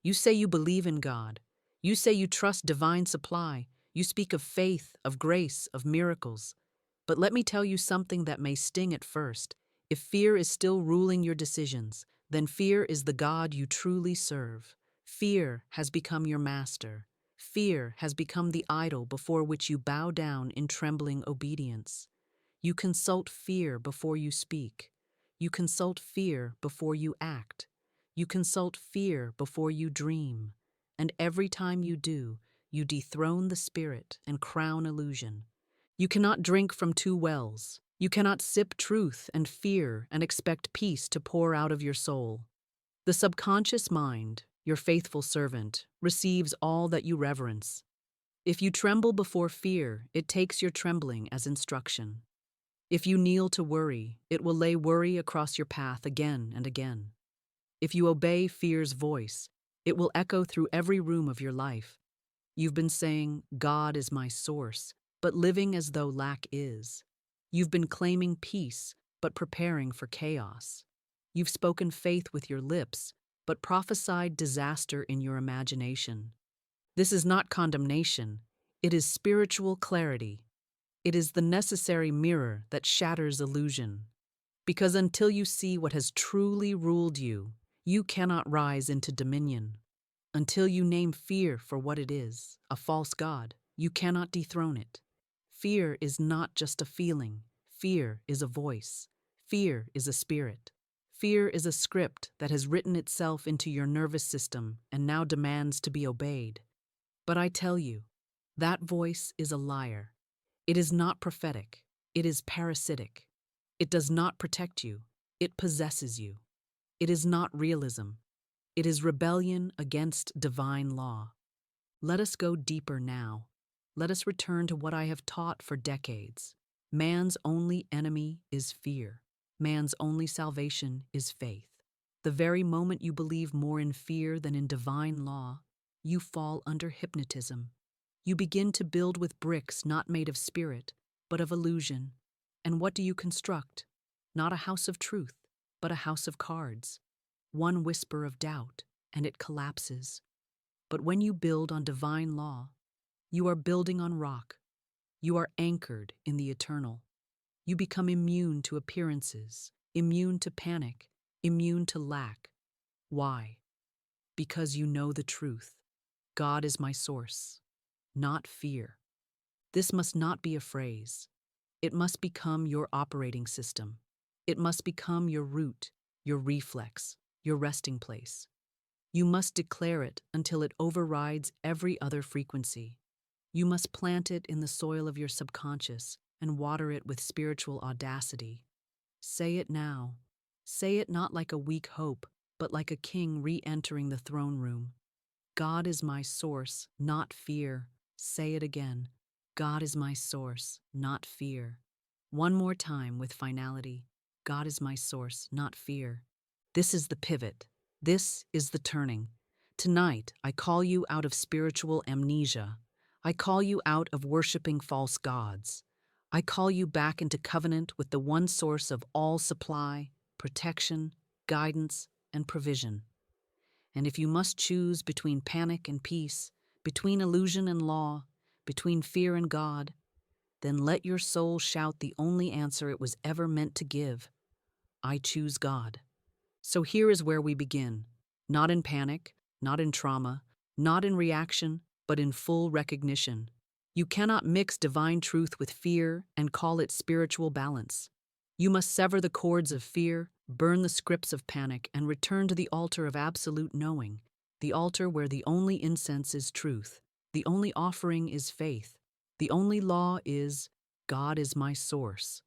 You say you believe in God. You say you trust divine supply. You speak of faith, of grace, of miracles. But let me tell you something that may sting at first. If fear is still ruling your decisions, then fear is the God you truly serve. Fear has become your master. Fear has become the idol before which you bow down in trembling obedience. You consult fear before you speak. You consult fear before you act. You consult fear before you dream. And every time you do, you dethrone the spirit and crown illusion. You cannot drink from two wells. You cannot sip truth and fear and expect peace to pour out of your soul. The subconscious mind, your faithful servant, receives all that you reverence. If you tremble before fear, it takes your trembling as instruction. If you kneel to worry, it will lay worry across your path again and again. If you obey fear's voice, it will echo through every room of your life. You've been saying, God is my source, but living as though lack is. You've been claiming peace, but preparing for chaos. You've spoken faith with your lips, but prophesied disaster in your imagination. This is not condemnation, it is spiritual clarity. It is the necessary mirror that shatters illusion. Because until you see what has truly ruled you, you cannot rise into dominion. Until you name fear for what it is, a false god, you cannot dethrone it. Fear is not just a feeling. Fear is a voice. Fear is a spirit. Fear is a script that has written itself into your nervous system and now demands to be obeyed. But I tell you, that voice is a liar. It is not prophetic. It is parasitic. It does not protect you. It possesses you. It is not realism. It is rebellion against divine law. Let us go deeper now. Let us return to what I have taught for decades. Man's only enemy is fear. Man's only salvation is faith. The very moment you believe more in fear than in divine law, you fall under hypnotism. You begin to build with bricks not made of spirit, but of illusion. And what do you construct? Not a house of truth, but a house of cards. One whisper of doubt, and it collapses. But when you build on divine law, you are building on rock. You are anchored in the eternal. You become immune to appearances, immune to panic, immune to lack. Why? Because you know the truth. God is my source, not fear. This must not be a phrase. It must become your operating system. It must become your root, your reflex, your resting place. You must declare it until it overrides every other frequency. You must plant it in the soil of your subconscious and water it with spiritual audacity. Say it now. Say it not like a weak hope, but like a king re-entering the throne room. God is my source, not fear. Say it again. God is my source, not fear. One more time with finality. God is my source, not fear. This is the pivot. This is the turning. Tonight, I call you out of spiritual amnesia. I call you out of worshiping false gods. I call you back into covenant with the one source of all supply, protection, guidance, and provision. And if you must choose between panic and peace, between illusion and law, between fear and God, then let your soul shout the only answer it was ever meant to give. I choose God. So here is where we begin. Not in panic, not in trauma, not in reaction, but in full recognition. You cannot mix divine truth with fear and call it spiritual balance. You must sever the cords of fear, burn the scripts of panic, and return to the altar of absolute knowing, the altar where the only incense is truth, the only offering is faith, the only law is, God is my source.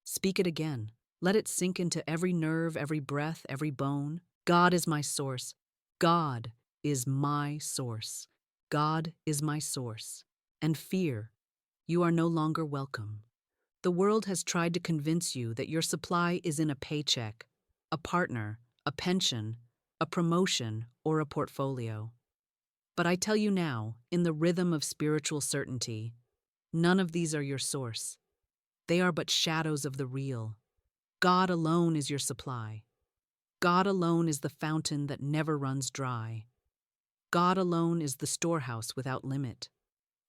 Speak it again. Let it sink into every nerve, every breath, every bone. God is my source. God is my source. God is my source. And fear, you are no longer welcome. The world has tried to convince you that your supply is in a paycheck, a partner, a pension, a promotion, or a portfolio. But I tell you now, in the rhythm of spiritual certainty, none of these are your source. They are but shadows of the real. God alone is your supply. God alone is the fountain that never runs dry. God alone is the storehouse without limit,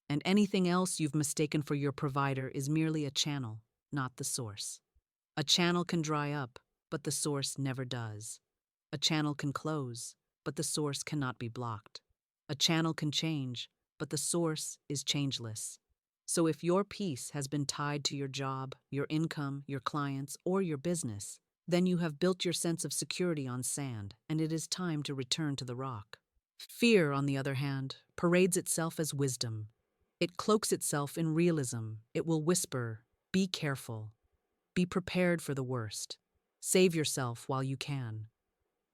and anything else you've mistaken for your provider is merely a channel, not the source. A channel can dry up, but the source never does. A channel can close, but the source cannot be blocked. A channel can change, but the source is changeless. So if your peace has been tied to your job, your income, your clients, or your business, then you have built your sense of security on sand, and it is time to return to the rock. Fear, on the other hand, parades itself as wisdom. It cloaks itself in realism. It will whisper, "Be careful. Be prepared for the worst. Save yourself while you can."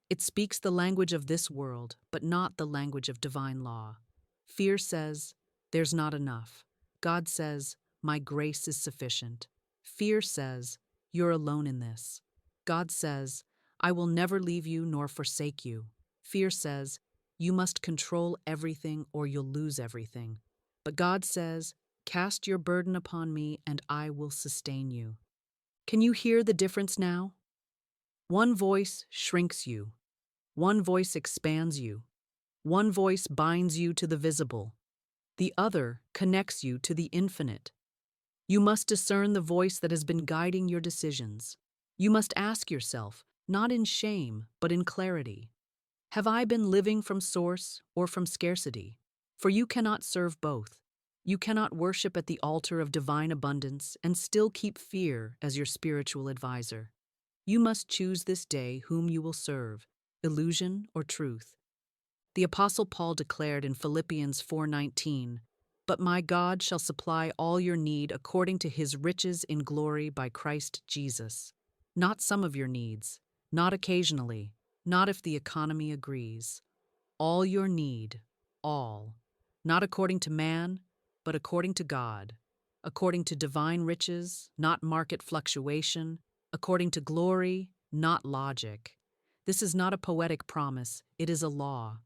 It speaks the language of this world, but not the language of divine law. Fear says, "There's not enough." God says, "My grace is sufficient." Fear says, "You're alone in this." God says, "I will never leave you nor forsake you." Fear says, "You must control everything or you'll lose everything." But God says, "Cast your burden upon me and I will sustain you." Can you hear the difference now? One voice shrinks you. One voice expands you. One voice binds you to the visible. The other connects you to the infinite. You must discern the voice that has been guiding your decisions. You must ask yourself, not in shame, but in clarity, have I been living from source or from scarcity? For you cannot serve both. You cannot worship at the altar of divine abundance and still keep fear as your spiritual advisor. You must choose this day whom you will serve, illusion or truth. The Apostle Paul declared in Philippians 4:19, "But my God shall supply all your need according to his riches in glory by Christ Jesus." Not some of your needs, not occasionally, not if the economy agrees. All your need, all. Not according to man, but according to God. According to divine riches, not market fluctuation. According to glory, not logic. This is not a poetic promise, it is a law.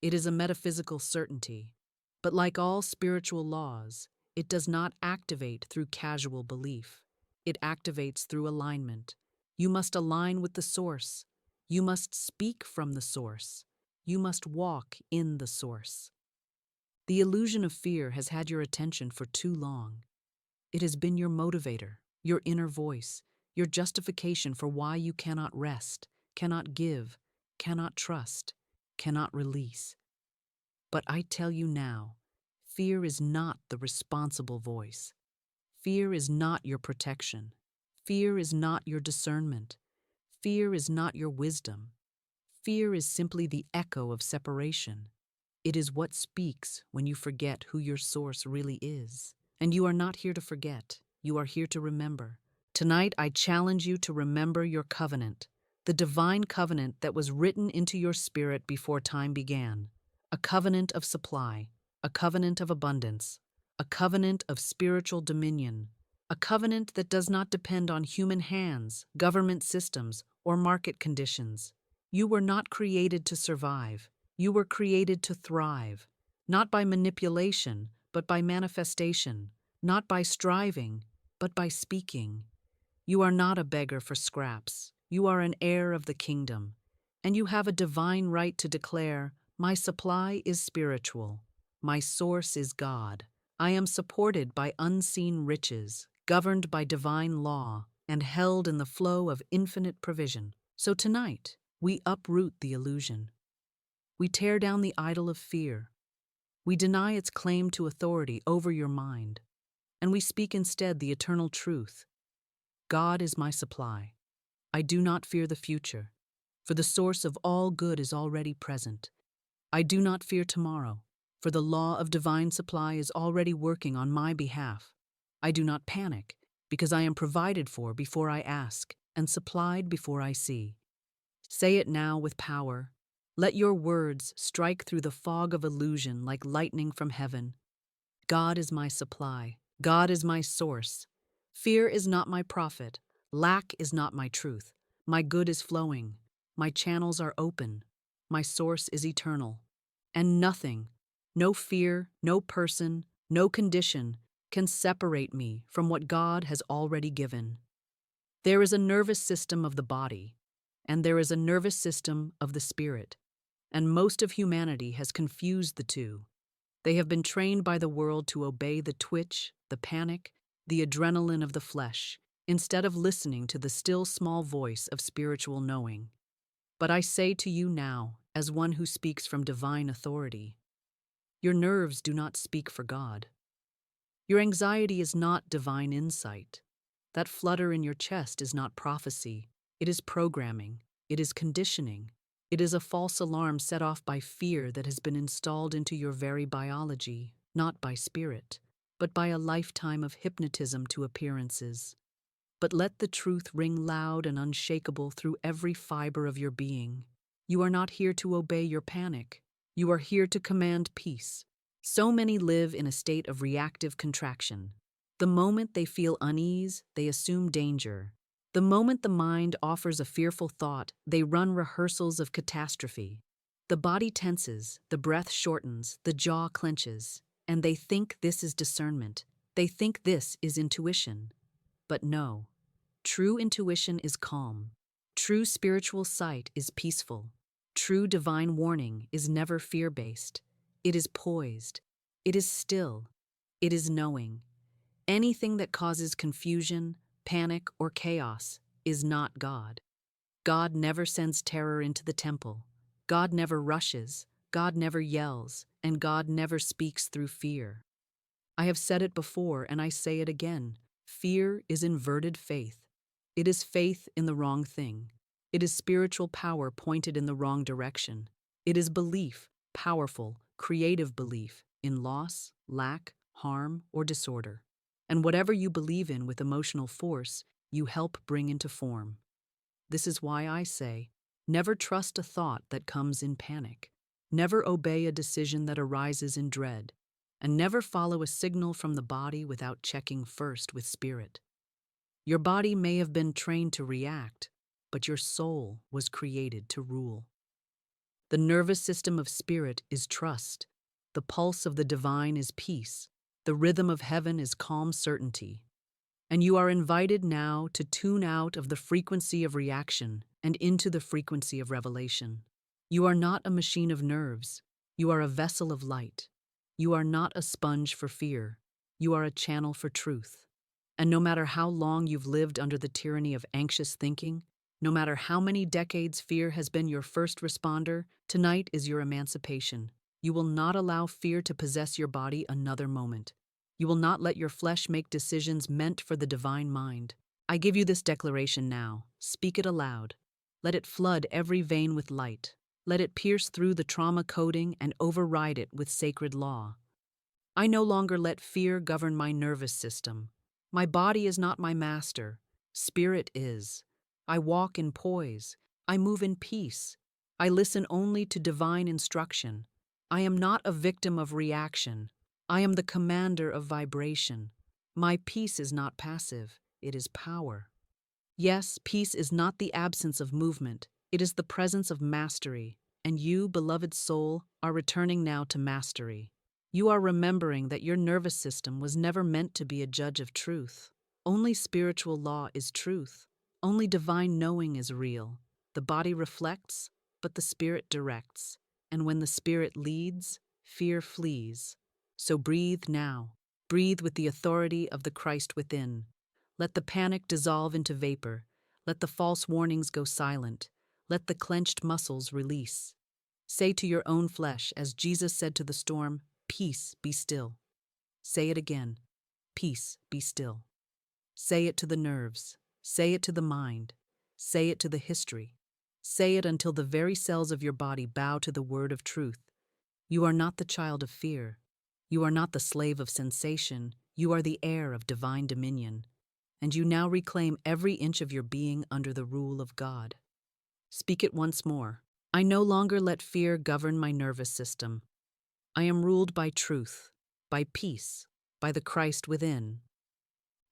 It is a metaphysical certainty. But like all spiritual laws, it does not activate through casual belief. It activates through alignment. You must align with the source. You must speak from the source. You must walk in the source. The illusion of fear has had your attention for too long. It has been your motivator, your inner voice, your justification for why you cannot rest, cannot give, cannot trust, cannot release. But I tell you now, fear is not the responsible voice. Fear is not your protection. Fear is not your discernment. Fear is not your wisdom. Fear is simply the echo of separation. It is what speaks when you forget who your source really is. And you are not here to forget. You are here to remember. Tonight, I challenge you to remember your covenant, the divine covenant that was written into your spirit before time began. A covenant of supply, a covenant of abundance, a covenant of spiritual dominion, a covenant that does not depend on human hands, government systems, or market conditions. You were not created to survive. You were created to thrive, not by manipulation, but by manifestation, not by striving, but by speaking. You are not a beggar for scraps. You are an heir of the kingdom, and you have a divine right to declare, "My supply is spiritual. My source is God. I am supported by unseen riches, governed by divine law, and held in the flow of infinite provision." So tonight, we uproot the illusion. We tear down the idol of fear. We deny its claim to authority over your mind, and we speak instead the eternal truth. God is my supply. I do not fear the future, for the source of all good is already present. I do not fear tomorrow, for the law of divine supply is already working on my behalf. I do not panic, because I am provided for before I ask, and supplied before I see. Say it now with power. Let your words strike through the fog of illusion like lightning from heaven. God is my supply. God is my source. Fear is not my prophet. Lack is not my truth. My good is flowing. My channels are open. My source is eternal. And nothing, no fear, no person, no condition, can separate me from what God has already given. There is a nervous system of the body, and there is a nervous system of the spirit. and most of humanity has confused the two. They have been trained by the world to obey the twitch, the panic, the adrenaline of the flesh, instead of listening to the still small voice of spiritual knowing. But I say to you now, as one who speaks from divine authority, your nerves do not speak for God. Your anxiety is not divine insight. That flutter in your chest is not prophecy. It is programming. It is conditioning. It is a false alarm set off by fear that has been installed into your very biology, not by spirit, but by a lifetime of hypnotism to appearances. But let the truth ring loud and unshakable through every fiber of your being. You are not here to obey your panic. You are here to command peace. So many live in a state of reactive contraction. The moment they feel unease, they assume danger. The moment the mind offers a fearful thought, they run rehearsals of catastrophe. The body tenses, the breath shortens, the jaw clenches, and they think this is discernment. They think this is intuition. But no, true intuition is calm. True spiritual sight is peaceful. True divine warning is never fear-based. It is poised. It is still. It is knowing. Anything that causes confusion, panic, or chaos is not God. God never sends terror into the temple. God never rushes. God never yells. And God never speaks through fear. I have said it before and I say it again. Fear is inverted faith. It is faith in the wrong thing. It is spiritual power pointed in the wrong direction. It is belief, powerful, creative belief, in loss, lack, harm, or disorder. And whatever you believe in with emotional force, you help bring into form. This is why I say, never trust a thought that comes in panic. Never obey a decision that arises in dread. And never follow a signal from the body without checking first with spirit. Your body may have been trained to react, but your soul was created to rule. The nervous system of spirit is trust. The pulse of the divine is peace. The rhythm of heaven is calm certainty. And you are invited now to tune out of the frequency of reaction and into the frequency of revelation. You are not a machine of nerves. You are a vessel of light. You are not a sponge for fear. You are a channel for truth. And no matter how long you've lived under the tyranny of anxious thinking, no matter how many decades fear has been your first responder, tonight is your emancipation. You will not allow fear to possess your body another moment. You will not let your flesh make decisions meant for the divine mind. I give you this declaration now. Speak it aloud. Let it flood every vein with light. Let it pierce through the trauma coding and override it with sacred law. I no longer let fear govern my nervous system. My body is not my master. Spirit is. I walk in poise. I move in peace. I listen only to divine instruction. I am not a victim of reaction. I am the commander of vibration. My peace is not passive. It is power. Yes, peace is not the absence of movement. It is the presence of mastery. And you, beloved soul, are returning now to mastery. You are remembering that your nervous system was never meant to be a judge of truth. Only spiritual law is truth. Only divine knowing is real. The body reflects, but the spirit directs. And when the spirit leads, fear flees. So breathe now. Breathe with the authority of the Christ within. Let the panic dissolve into vapor. Let the false warnings go silent. Let the clenched muscles release. Say to your own flesh, as Jesus said to the storm, "Peace, be still." Say it again. Peace, be still. Say it to the nerves. Say it to the mind. Say it to the history. Say it until the very cells of your body bow to the word of truth. You are not the child of fear. You are not the slave of sensation. You are the heir of divine dominion. And you now reclaim every inch of your being under the rule of God. Speak it once more. I no longer let fear govern my nervous system. I am ruled by truth, by peace, by the Christ within.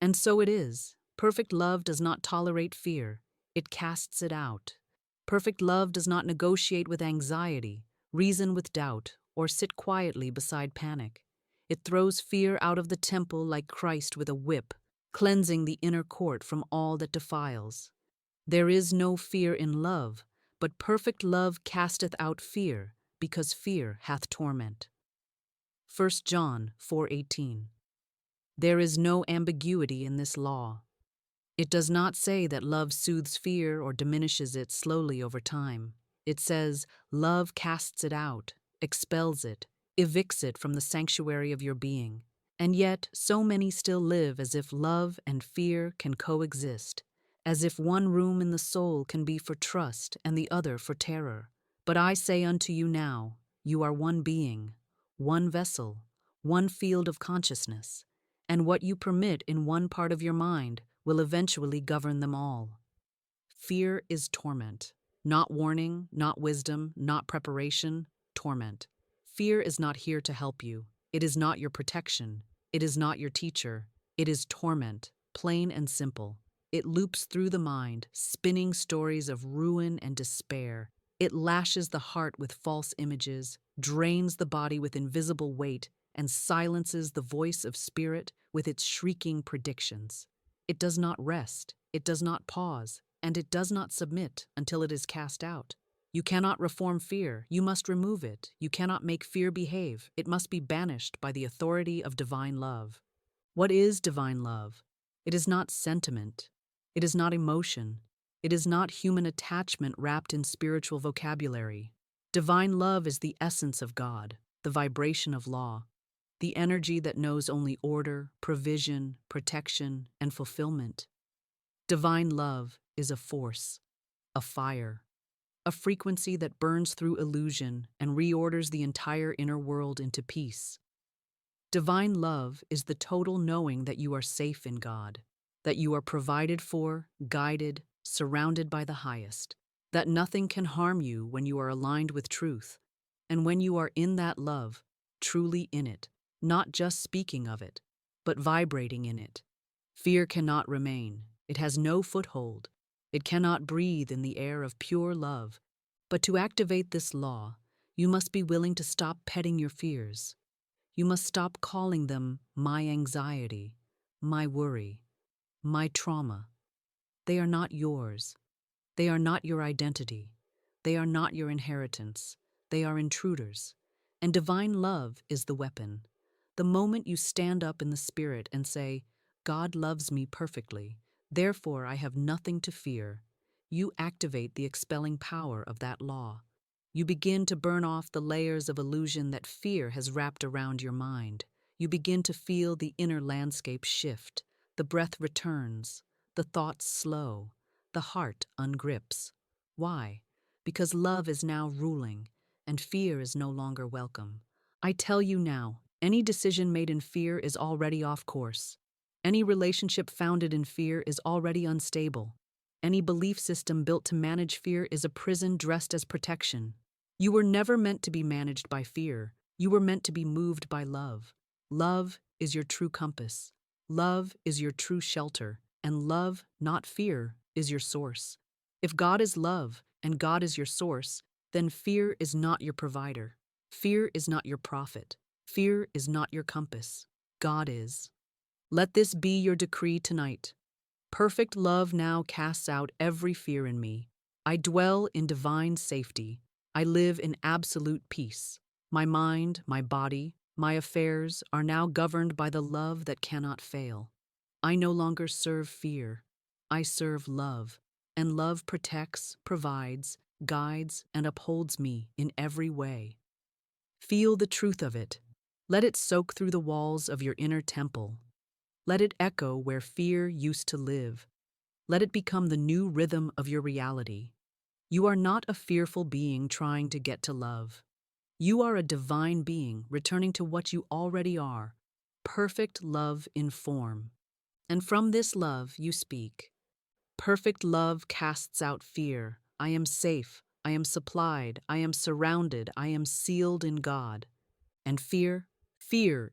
And so it is. Perfect love does not tolerate fear. It casts it out. Perfect love does not negotiate with anxiety, reason with doubt, or sit quietly beside panic. It throws fear out of the temple like Christ with a whip, cleansing the inner court from all that defiles. There is no fear in love, But perfect love casteth out fear, because fear hath torment. 1 John 4:18. There is no ambiguity in this law. It does not say that love soothes fear or diminishes it slowly over time. It says love casts it out, expels it, evicts it from the sanctuary of your being. And yet, so many still live as if love and fear can coexist, as if one room in the soul can be for trust and the other for terror. But I say unto you now, you are one being, one vessel, one field of consciousness, and what you permit in one part of your mind will eventually govern them all. Fear is torment, not warning, not wisdom, not preparation, torment. Fear is not here to help you. It is not your protection. It is not your teacher. It is torment, plain and simple. It loops through the mind, spinning stories of ruin and despair. It lashes the heart with false images, drains the body with invisible weight, and silences the voice of spirit with its shrieking predictions. It does not rest, it does not pause, and it does not submit until it is cast out. You cannot reform fear, you must remove it. You cannot make fear behave, it must be banished by the authority of divine love. What is divine love? It is not sentiment, it is not emotion, it is not human attachment wrapped in spiritual vocabulary. Divine love is the essence of God, the vibration of law, the energy that knows only order, provision, protection, and fulfillment. Divine love is a force, a fire, a frequency that burns through illusion and reorders the entire inner world into peace. Divine love is the total knowing that you are safe in God, that you are provided for, guided, surrounded by the highest, that nothing can harm you when you are aligned with truth, and when you are in that love, truly in it, not just speaking of it, but vibrating in it. Fear cannot remain. It has no foothold. It cannot breathe in the air of pure love. But to activate this law, you must be willing to stop petting your fears. You must stop calling them my anxiety, my worry, my trauma. They are not yours. They are not your identity. They are not your inheritance. They are intruders. And divine love is the weapon. The moment you stand up in the spirit and say, God loves me perfectly, therefore I have nothing to fear, you activate the expelling power of that law. You begin to burn off the layers of illusion that fear has wrapped around your mind. You begin to feel the inner landscape shift. The breath returns, the thoughts slow, the heart ungrips. Why? Because love is now ruling, and fear is no longer welcome. I tell you now, any decision made in fear is already off course. Any relationship founded in fear is already unstable. Any belief system built to manage fear is a prison dressed as protection. You were never meant to be managed by fear. You were meant to be moved by love. Love is your true compass. Love is your true shelter. And love, not fear, is your source. If God is love and God is your source, then fear is not your provider. Fear is not your prophet. Fear is not your compass. God is. Let this be your decree tonight. Perfect love now casts out every fear in me. I dwell in divine safety. I live in absolute peace. My mind, my body, my affairs are now governed by the love that cannot fail. I no longer serve fear. I serve love, and love protects, provides, guides, and upholds me in every way. Feel the truth of it. Let it soak through the walls of your inner temple. Let it echo where fear used to live. Let it become the new rhythm of your reality. You are not a fearful being trying to get to love. You are a divine being returning to what you already are, perfect love in form. And from this love you speak. Perfect love casts out fear. I am safe. I am supplied. I am surrounded. I am sealed in God. And fear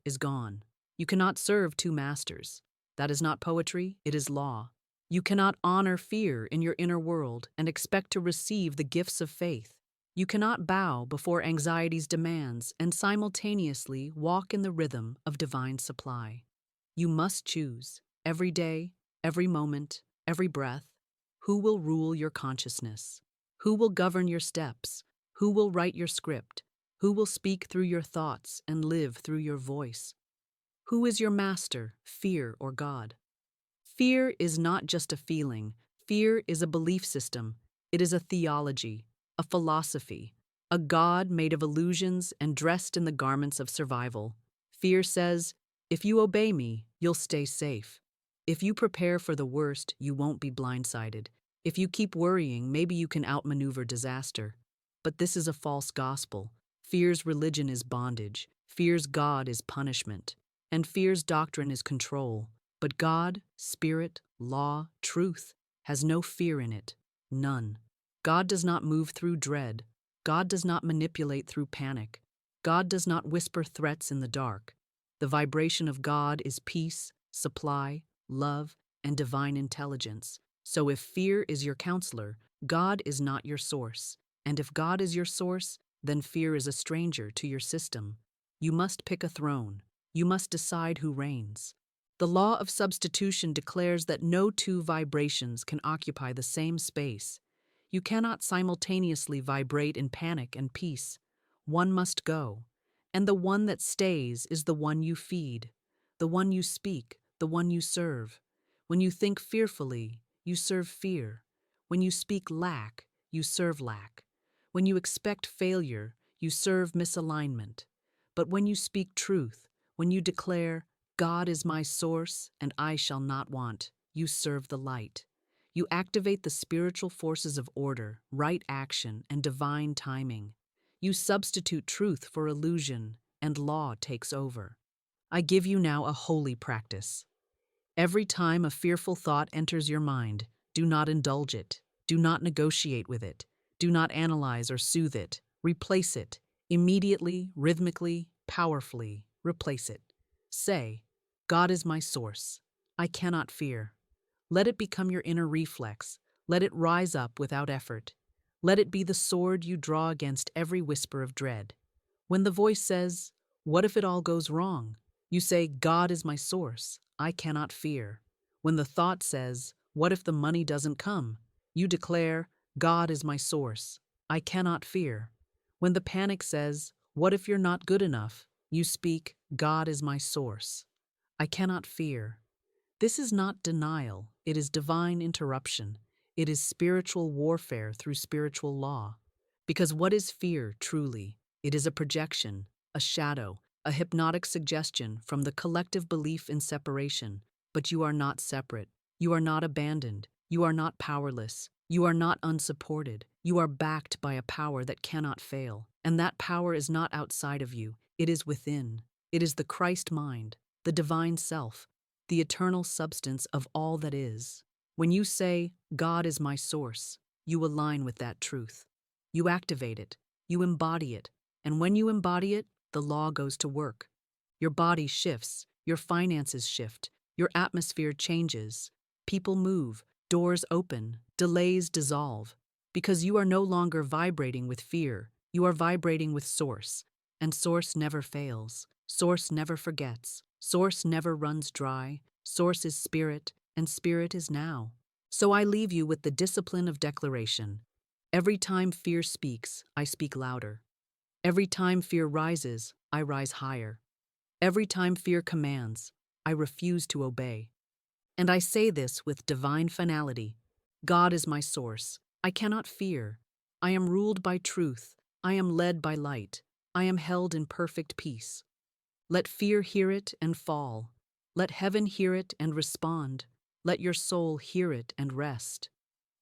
is gone. You cannot serve two masters. That is not poetry, it is law. You cannot honor fear in your inner world and expect to receive the gifts of faith. You cannot bow before anxiety's demands and simultaneously walk in the rhythm of divine supply. You must choose, every day, every moment, every breath, who will rule your consciousness, Who will govern your steps? Who will write your script? Who will speak through your thoughts and live through your voice? Who is your master, fear or God? Fear is not just a feeling. Fear is a belief system. It is a theology, a philosophy, a God made of illusions and dressed in the garments of survival. Fear says, if you obey me, you'll stay safe. If you prepare for the worst, you won't be blindsided. If you keep worrying, maybe you can outmaneuver disaster. But this is a false gospel. Fear's religion is bondage. Fear's God is punishment. And fear's doctrine is control. But God, spirit, law, truth, has no fear in it. None. God does not move through dread. God does not manipulate through panic. God does not whisper threats in the dark. The vibration of God is peace, supply, love, and divine intelligence. So if fear is your counselor, God is not your source. And if God is your source, then fear is a stranger to your system. You must pick a throne. You must decide who reigns. The law of substitution declares that no two vibrations can occupy the same space. You cannot simultaneously vibrate in panic and peace. One must go. And the one that stays is the one you feed, the one you speak, the one you serve. When you think fearfully, you serve fear. When you speak lack, you serve lack. When you expect failure, you serve misalignment. But when you speak truth, when you declare, God is my source and I shall not want, you serve the light. You activate the spiritual forces of order, right action, and divine timing. You substitute truth for illusion, and law takes over. I give you now a holy practice. Every time a fearful thought enters your mind, do not indulge it. Do not negotiate with it. Do not analyze or soothe it. Replace it. Immediately, rhythmically, powerfully, replace it. Say, God is my source. I cannot fear. Let it become your inner reflex. Let it rise up without effort. Let it be the sword you draw against every whisper of dread. When the voice says, what if it all goes wrong? You say, God is my source. I cannot fear. When the thought says, what if the money doesn't come? You declare, God is my source. I cannot fear. When the panic says, what if you're not good enough? You speak, God is my source. I cannot fear. This is not denial. It is divine interruption. It is spiritual warfare through spiritual law. Because what is fear, truly? It is a projection, a shadow, a hypnotic suggestion from the collective belief in separation. But you are not separate. You are not abandoned. You are not powerless. You are not unsupported. You are backed by a power that cannot fail. And that power is not outside of you. It is within. It is the Christ mind, the divine self, the eternal substance of all that is. When you say, God is my source, you align with that truth. You activate it. You embody it. And when you embody it, the law goes to work. Your body shifts. Your finances shift. Your atmosphere changes. People move. Doors open. Delays dissolve. Because you are no longer vibrating with fear. You are vibrating with Source. And Source never fails. Source never forgets. Source never runs dry. Source is spirit, and spirit is now. So I leave you with the discipline of declaration. Every time fear speaks, I speak louder. Every time fear rises, I rise higher. Every time fear commands, I refuse to obey. And I say this with divine finality. God is my source. I cannot fear. I am ruled by truth. I am led by light. I am held in perfect peace. Let fear hear it and fall. Let heaven hear it and respond. Let your soul hear it and rest.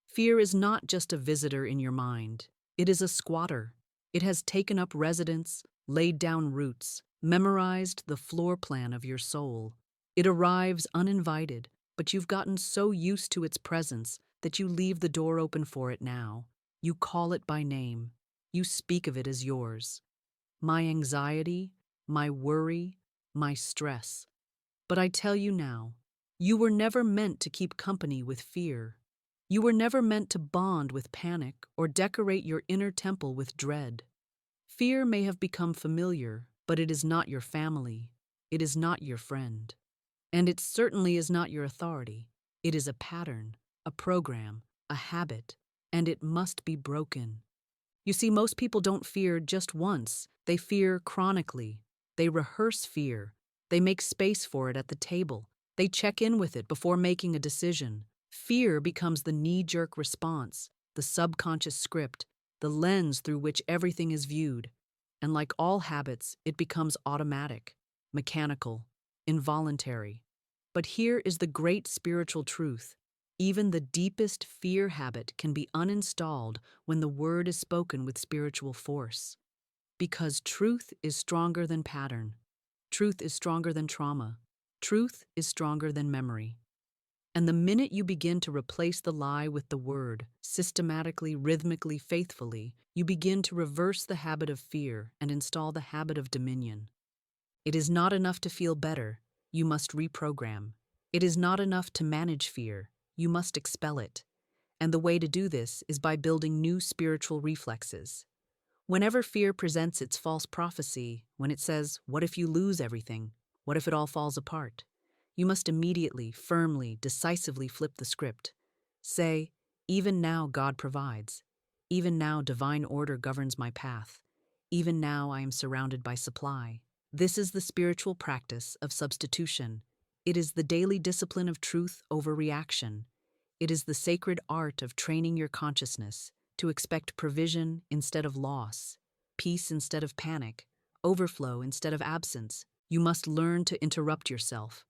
Fear is not just a visitor in your mind. It is a squatter. It has taken up residence, laid down roots, memorized the floor plan of your soul. It arrives uninvited, but you've gotten so used to its presence that you leave the door open for it now. You call it by name. You speak of it as yours. My anxiety, my worry, my stress. But I tell you now, you were never meant to keep company with fear. You were never meant to bond with panic or decorate your inner temple with dread. Fear may have become familiar, but it is not your family. It is not your friend. And it certainly is not your authority. It is a pattern, a program, a habit. and it must be broken. You see, most people don't fear just once, they fear chronically. They rehearse fear. They make space for it at the table. They check in with it before making a decision. Fear becomes the knee-jerk response, the subconscious script, the lens through which everything is viewed. And like all habits, it becomes automatic, mechanical, involuntary. But here is the great spiritual truth. Even the deepest fear habit can be uninstalled when the word is spoken with spiritual force. Because truth is stronger than pattern. Truth is stronger than trauma. Truth is stronger than memory. And the minute you begin to replace the lie with the word, systematically, rhythmically, faithfully, you begin to reverse the habit of fear and install the habit of dominion. It is not enough to feel better, you must reprogram. It is not enough to manage fear, you must expel it. And the way to do this is by building new spiritual reflexes. Whenever fear presents its false prophecy, when it says, "What if you lose everything? What if it all falls apart?" you must immediately, firmly, decisively flip the script. Say, "Even now God provides. Even now divine order governs my path. Even now I am surrounded by supply." This is the spiritual practice of substitution. It is the daily discipline of truth over reaction. It is the sacred art of training your consciousness to expect provision instead of loss, peace instead of panic, overflow instead of absence. You must learn to interrupt yourself.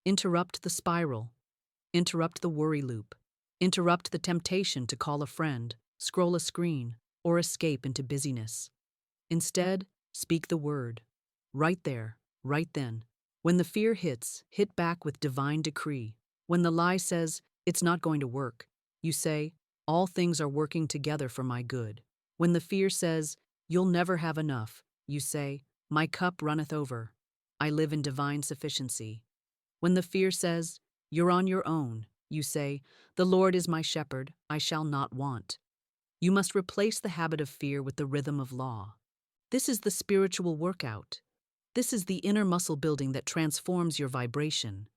Interrupt the spiral. Interrupt the worry loop. Interrupt the temptation to call a friend, scroll a screen, or escape into busyness. Instead, speak the word. Right there, right then. When the fear hits, hit back with divine decree. When the lie says, "It's not going to work," you say, "All things are working together for my good." When the fear says, "You'll never have enough," you say, "My cup runneth over. I live in divine sufficiency." When the fear says, "You're on your own," you say, "The Lord is my shepherd, I shall not want." You must replace the habit of fear with the rhythm of law. This is the spiritual workout. This is the inner muscle building that transforms your vibration.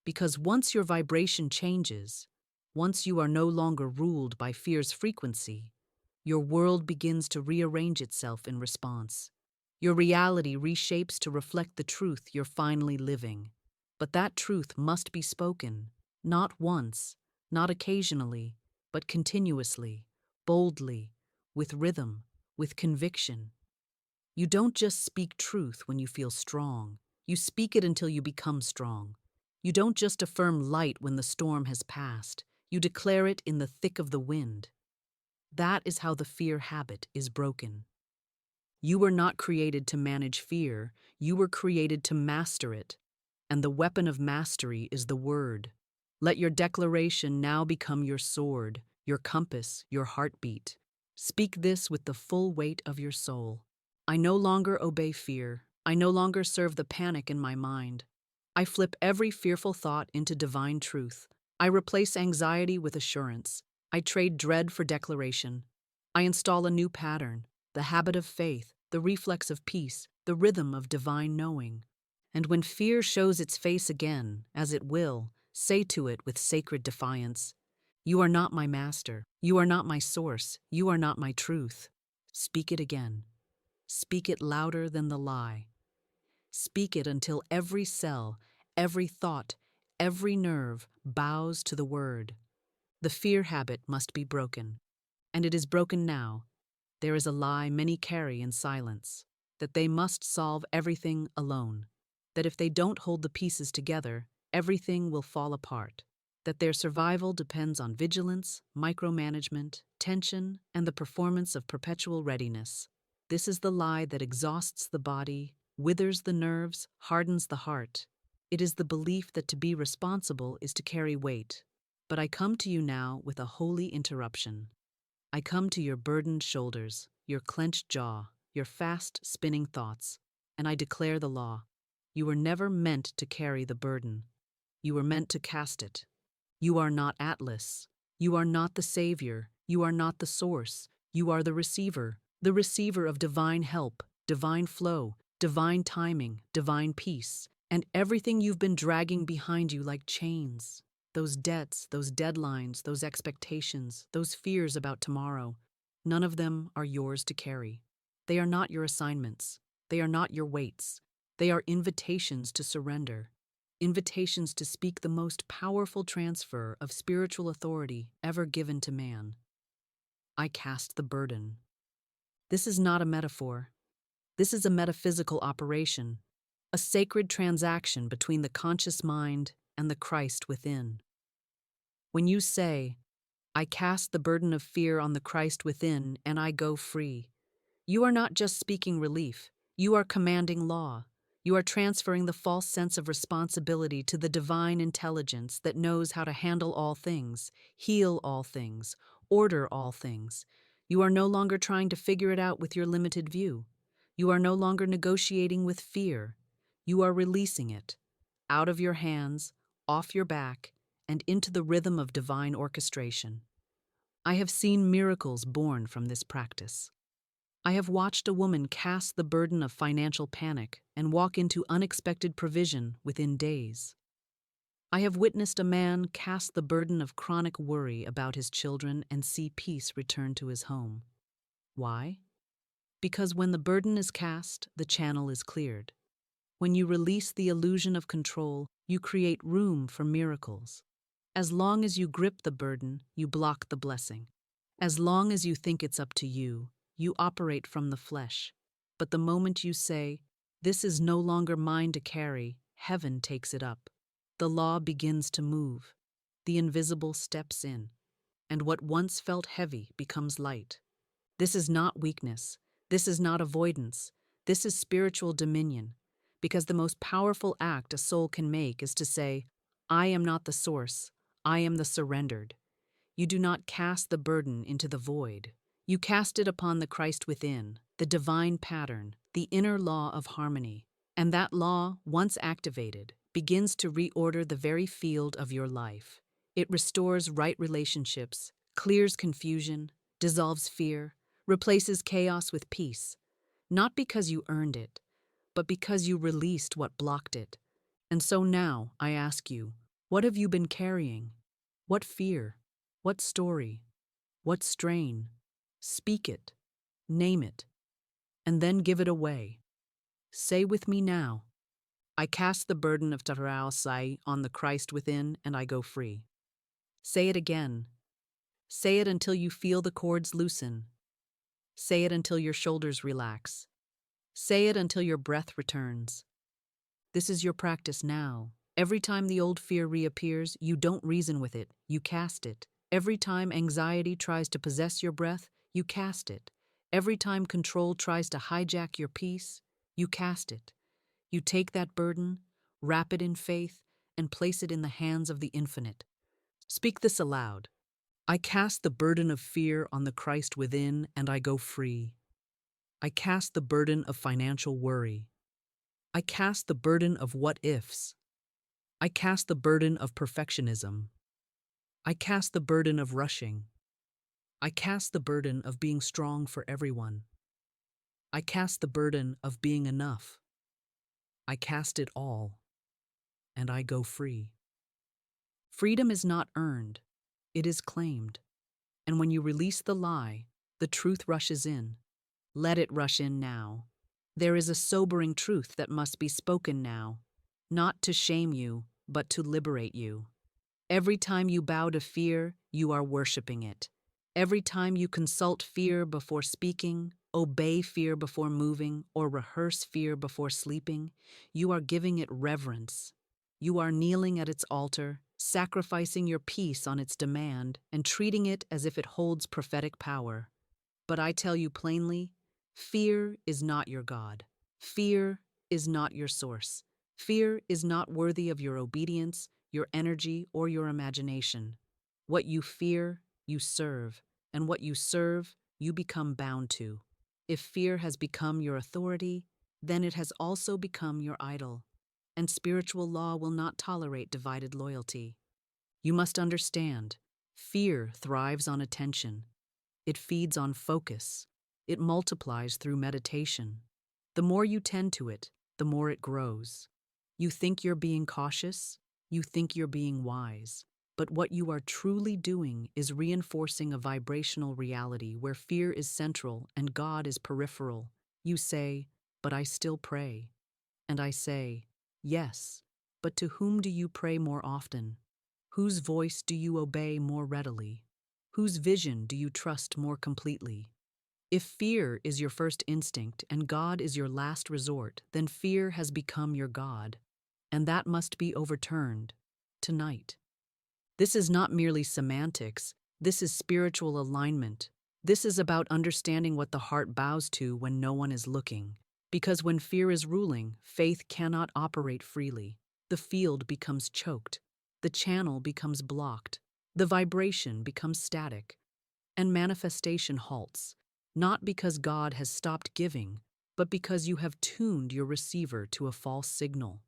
Because once your vibration changes, once you are no longer ruled by fear's frequency, your world begins to rearrange itself in response. Your reality reshapes to reflect the truth you're finally living. But that truth must be spoken, not once, not occasionally, but continuously, boldly, with rhythm, with conviction. You don't just speak truth when you feel strong. You speak it until you become strong. You don't just affirm light when the storm has passed. You declare it in the thick of the wind. That is how the fear habit is broken. You were not created to manage fear. You were created to master it. And the weapon of mastery is the word. Let your declaration now become your sword, your compass, your heartbeat. Speak this with the full weight of your soul. I no longer obey fear. I no longer serve the panic in my mind. I flip every fearful thought into divine truth. I replace anxiety with assurance. I trade dread for declaration. I install a new pattern, the habit of faith, the reflex of peace, the rhythm of divine knowing. And when fear shows its face again, as it will, say to it with sacred defiance, "You are not my master. You are not my source. You are not my truth." Speak it again. Speak it louder than the lie. Speak it until every cell, every thought, every nerve bows to the word. The fear habit must be broken. And it is broken now. There is a lie many carry in silence, that they must solve everything alone. That if they don't hold the pieces together, everything will fall apart. That their survival depends on vigilance, micromanagement, tension, and the performance of perpetual readiness. This is the lie that exhausts the body, withers the nerves, hardens the heart. It is the belief that to be responsible is to carry weight. But I come to you now with a holy interruption. I come to your burdened shoulders, your clenched jaw, your fast spinning thoughts, and I declare the law. You were never meant to carry the burden. You were meant to cast it. You are not Atlas. You are not the savior. You are not the source. You are the receiver of divine help, divine flow, divine timing, divine peace, and everything you've been dragging behind you like chains. those debts, those deadlines, those expectations, those fears about tomorrow, none of them are yours to carry. They are not your assignments. They are not your weights. They are invitations to surrender, invitations to speak the most powerful transfer of spiritual authority ever given to man. I cast the burden. This is not a metaphor. This is a metaphysical operation, a sacred transaction between the conscious mind and the Christ within. When you say, I cast the burden of fear on the Christ within and I go free, you are not just speaking relief, you are commanding law. You are transferring the false sense of responsibility to the divine intelligence that knows how to handle all things, heal all things, order all things. You are no longer trying to figure it out with your limited view. You are no longer negotiating with fear. You are releasing it out of your hands, off your back, and into the rhythm of divine orchestration. I have seen miracles born from this practice. I have watched a woman cast the burden of financial panic and walk into unexpected provision within days. I have witnessed a man cast the burden of chronic worry about his children and see peace return to his home. Why? Because when the burden is cast, the channel is cleared. When you release the illusion of control, you create room for miracles. As long as you grip the burden, you block the blessing. As long as you think it's up to you, you operate from the flesh. But the moment you say, this is no longer mine to carry, heaven takes it up. The law begins to move. The invisible steps in. And what once felt heavy becomes light. This is not weakness. This is not avoidance. This is spiritual dominion. Because the most powerful act a soul can make is to say, I am not the source. I am the surrendered. You do not cast the burden into the void. You cast it upon the Christ within, the divine pattern, the inner law of harmony. And that law, once activated, begins to reorder the very field of your life. It restores right relationships, clears confusion, dissolves fear, replaces chaos with peace. Not because you earned it, but because you released what blocked it. And so now, I ask you, what have you been carrying? What fear? What story? What strain? Speak it, name it, and then give it away. Say with me now, I cast the burden of Tarao Sai on the Christ within and I go free. Say it again. Say it until you feel the cords loosen. Say it until your shoulders relax. Say it until your breath returns. This is your practice now. Every time the old fear reappears, you don't reason with it, you cast it. Every time anxiety tries to possess your breath, you cast it. Every time control tries to hijack your peace, you cast it. You take that burden, wrap it in faith, and place it in the hands of the infinite. Speak this aloud. I cast the burden of fear on the Christ within and I go free. I cast the burden of financial worry. I cast the burden of what-ifs. I cast the burden of perfectionism. I cast the burden of rushing. I cast the burden of being strong for everyone. I cast the burden of being enough. I cast it all, and I go free. Freedom is not earned, it is claimed. And when you release the lie, the truth rushes in. Let it rush in now. There is a sobering truth that must be spoken now, not to shame you, but to liberate you. Every time you bow to fear, you are worshiping it. Every time you consult fear before speaking, obey fear before moving, or rehearse fear before sleeping, you are giving it reverence. You are kneeling at its altar, sacrificing your peace on its demand, and treating it as if it holds prophetic power. But I tell you plainly, fear is not your God. Fear is not your source. Fear is not worthy of your obedience, your energy, or your imagination. What you fear, you serve, and what you serve, you become bound to. If fear has become your authority, then it has also become your idol, and spiritual law will not tolerate divided loyalty. You must understand, fear thrives on attention. It feeds on focus. It multiplies through meditation. The more you tend to it, the more it grows. You think you're being cautious, you think you're being wise. But what you are truly doing is reinforcing a vibrational reality where fear is central and God is peripheral. You say, "But I still pray." And I say, "Yes, but to whom do you pray more often? Whose voice do you obey more readily? Whose vision do you trust more completely?" If fear is your first instinct and God is your last resort, then fear has become your God, and that must be overturned tonight. This is not merely semantics, this is spiritual alignment. This is about understanding what the heart bows to when no one is looking. Because when fear is ruling, faith cannot operate freely. The field becomes choked, the channel becomes blocked, the vibration becomes static, and manifestation halts, not because God has stopped giving, but because you have tuned your receiver to a false signal.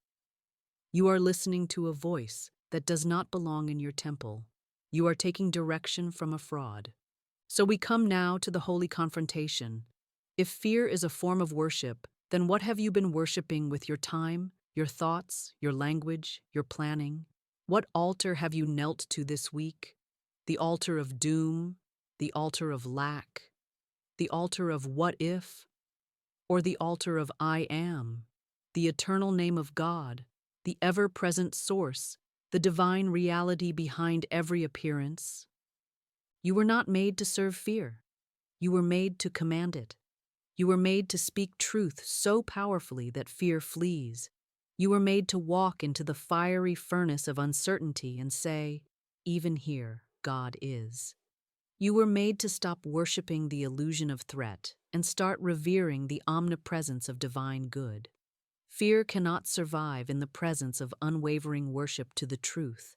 You are listening to a voice that does not belong in your temple. You are taking direction from a fraud. So we come now to the Holy Confrontation. If fear is a form of worship, then what have you been worshiping with your time, your thoughts, your language, your planning? What altar have you knelt to this week? The altar of doom, the altar of lack, the altar of what if, or the altar of I am, the eternal name of God, the ever-present source, the divine reality behind every appearance? You were not made to serve fear. You were made to command it. You were made to speak truth so powerfully that fear flees. You were made to walk into the fiery furnace of uncertainty and say, "Even here, God is." You were made to stop worshiping the illusion of threat and start revering the omnipresence of divine good. Fear cannot survive in the presence of unwavering worship to the truth.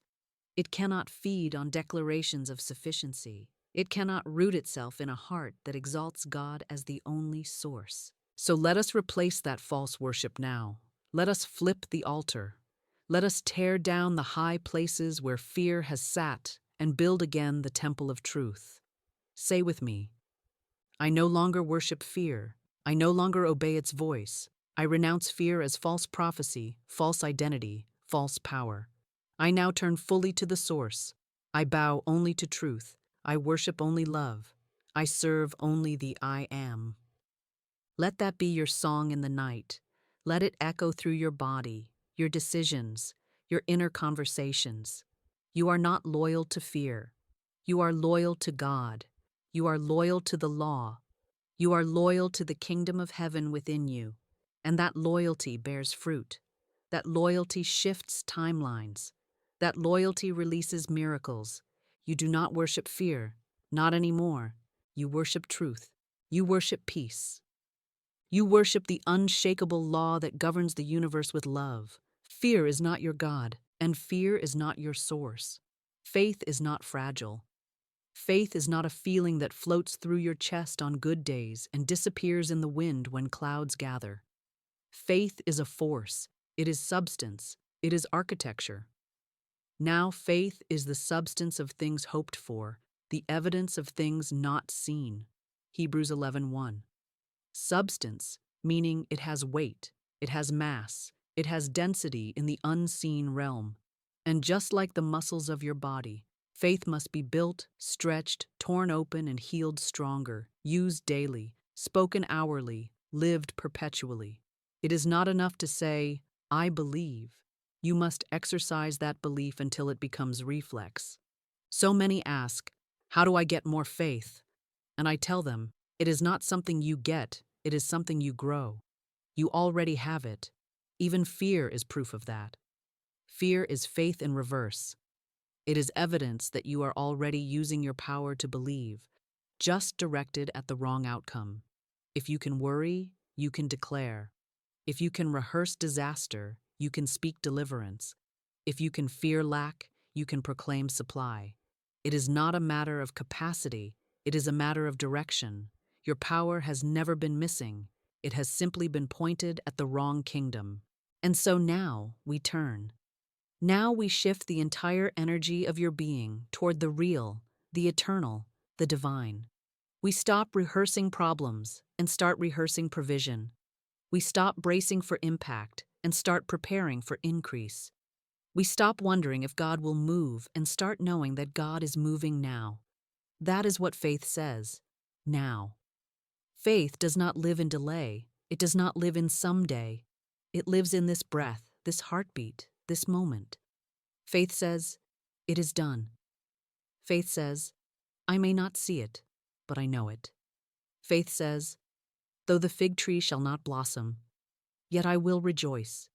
It cannot feed on declarations of sufficiency. It cannot root itself in a heart that exalts God as the only source. So let us replace that false worship now. Let us flip the altar. Let us tear down the high places where fear has sat and build again the temple of truth. Say with me, "I no longer worship fear. I no longer obey its voice. I renounce fear as false prophecy, false identity, false power. I now turn fully to the source. I bow only to truth. I worship only love. I serve only the I am." Let that be your song in the night. Let it echo through your body, your decisions, your inner conversations. You are not loyal to fear. You are loyal to God. You are loyal to the law. You are loyal to the kingdom of heaven within you. And that loyalty bears fruit. That loyalty shifts timelines. That loyalty releases miracles. You do not worship fear, not anymore. You worship truth. You worship peace. You worship the unshakable law that governs the universe with love. Fear is not your God, and fear is not your source. Faith is not fragile. Faith is not a feeling that floats through your chest on good days and disappears in the wind when clouds gather. Faith is a force. It is substance. It is architecture. Now faith is the substance of things hoped for, the evidence of things not seen. Hebrews 11:1. Substance, meaning it has weight, it has mass, it has density in the unseen realm. And just like the muscles of your body, faith must be built, stretched, torn open, and healed stronger, used daily, spoken hourly, lived perpetually. It is not enough to say, "I believe." You must exercise that belief until it becomes reflex. So many ask, "How do I get more faith?" And I tell them, it is not something you get, it is something you grow. You already have it. Even fear is proof of that. Fear is faith in reverse. It is evidence that you are already using your power to believe, just directed at the wrong outcome. If you can worry, you can declare. If you can rehearse disaster, you can speak deliverance. If you can fear lack, you can proclaim supply. It is not a matter of capacity, it is a matter of direction. Your power has never been missing. It has simply been pointed at the wrong kingdom. And so now we turn. Now we shift the entire energy of your being toward the real, the eternal, the divine. We stop rehearsing problems and start rehearsing provision. We stop bracing for impact and start preparing for increase. We stop wondering if God will move and start knowing that God is moving now. That is what faith says. Now. Faith does not live in delay. It does not live in someday. It lives in this breath, this heartbeat, this moment. Faith says, it is done. Faith says, I may not see it, but I know it. Faith says, though the fig tree shall not blossom, yet I will rejoice.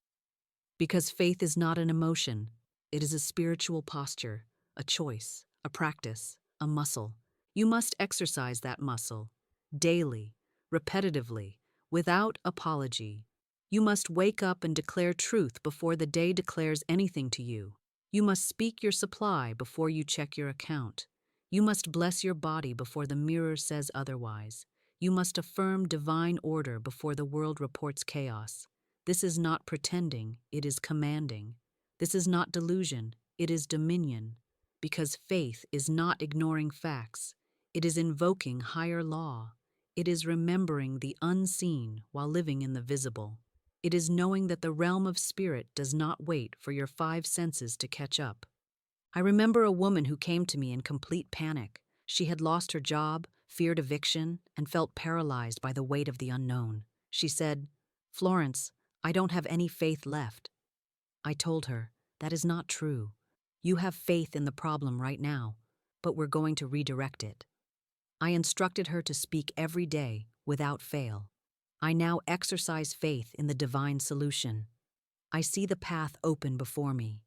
Because faith is not an emotion, it is a spiritual posture, a choice, a practice, a muscle. You must exercise that muscle, daily, repetitively, without apology. You must wake up and declare truth before the day declares anything to you. You must speak your supply before you check your account. You must bless your body before the mirror says otherwise. You must affirm divine order before the world reports chaos. This is not pretending, it is commanding. This is not delusion, it is dominion. Because faith is not ignoring facts, it is invoking higher law. It is remembering the unseen while living in the visible. It is knowing that the realm of spirit does not wait for your five senses to catch up. I remember a woman who came to me in complete panic. She had lost her job, feared eviction, and felt paralyzed by the weight of the unknown. She said, Florence, I don't have any faith left. I told her, that is not true. You have faith in the problem right now, but we're going to redirect it. I instructed her to speak every day without fail. I now exercise faith in the divine solution. I see the path open before me.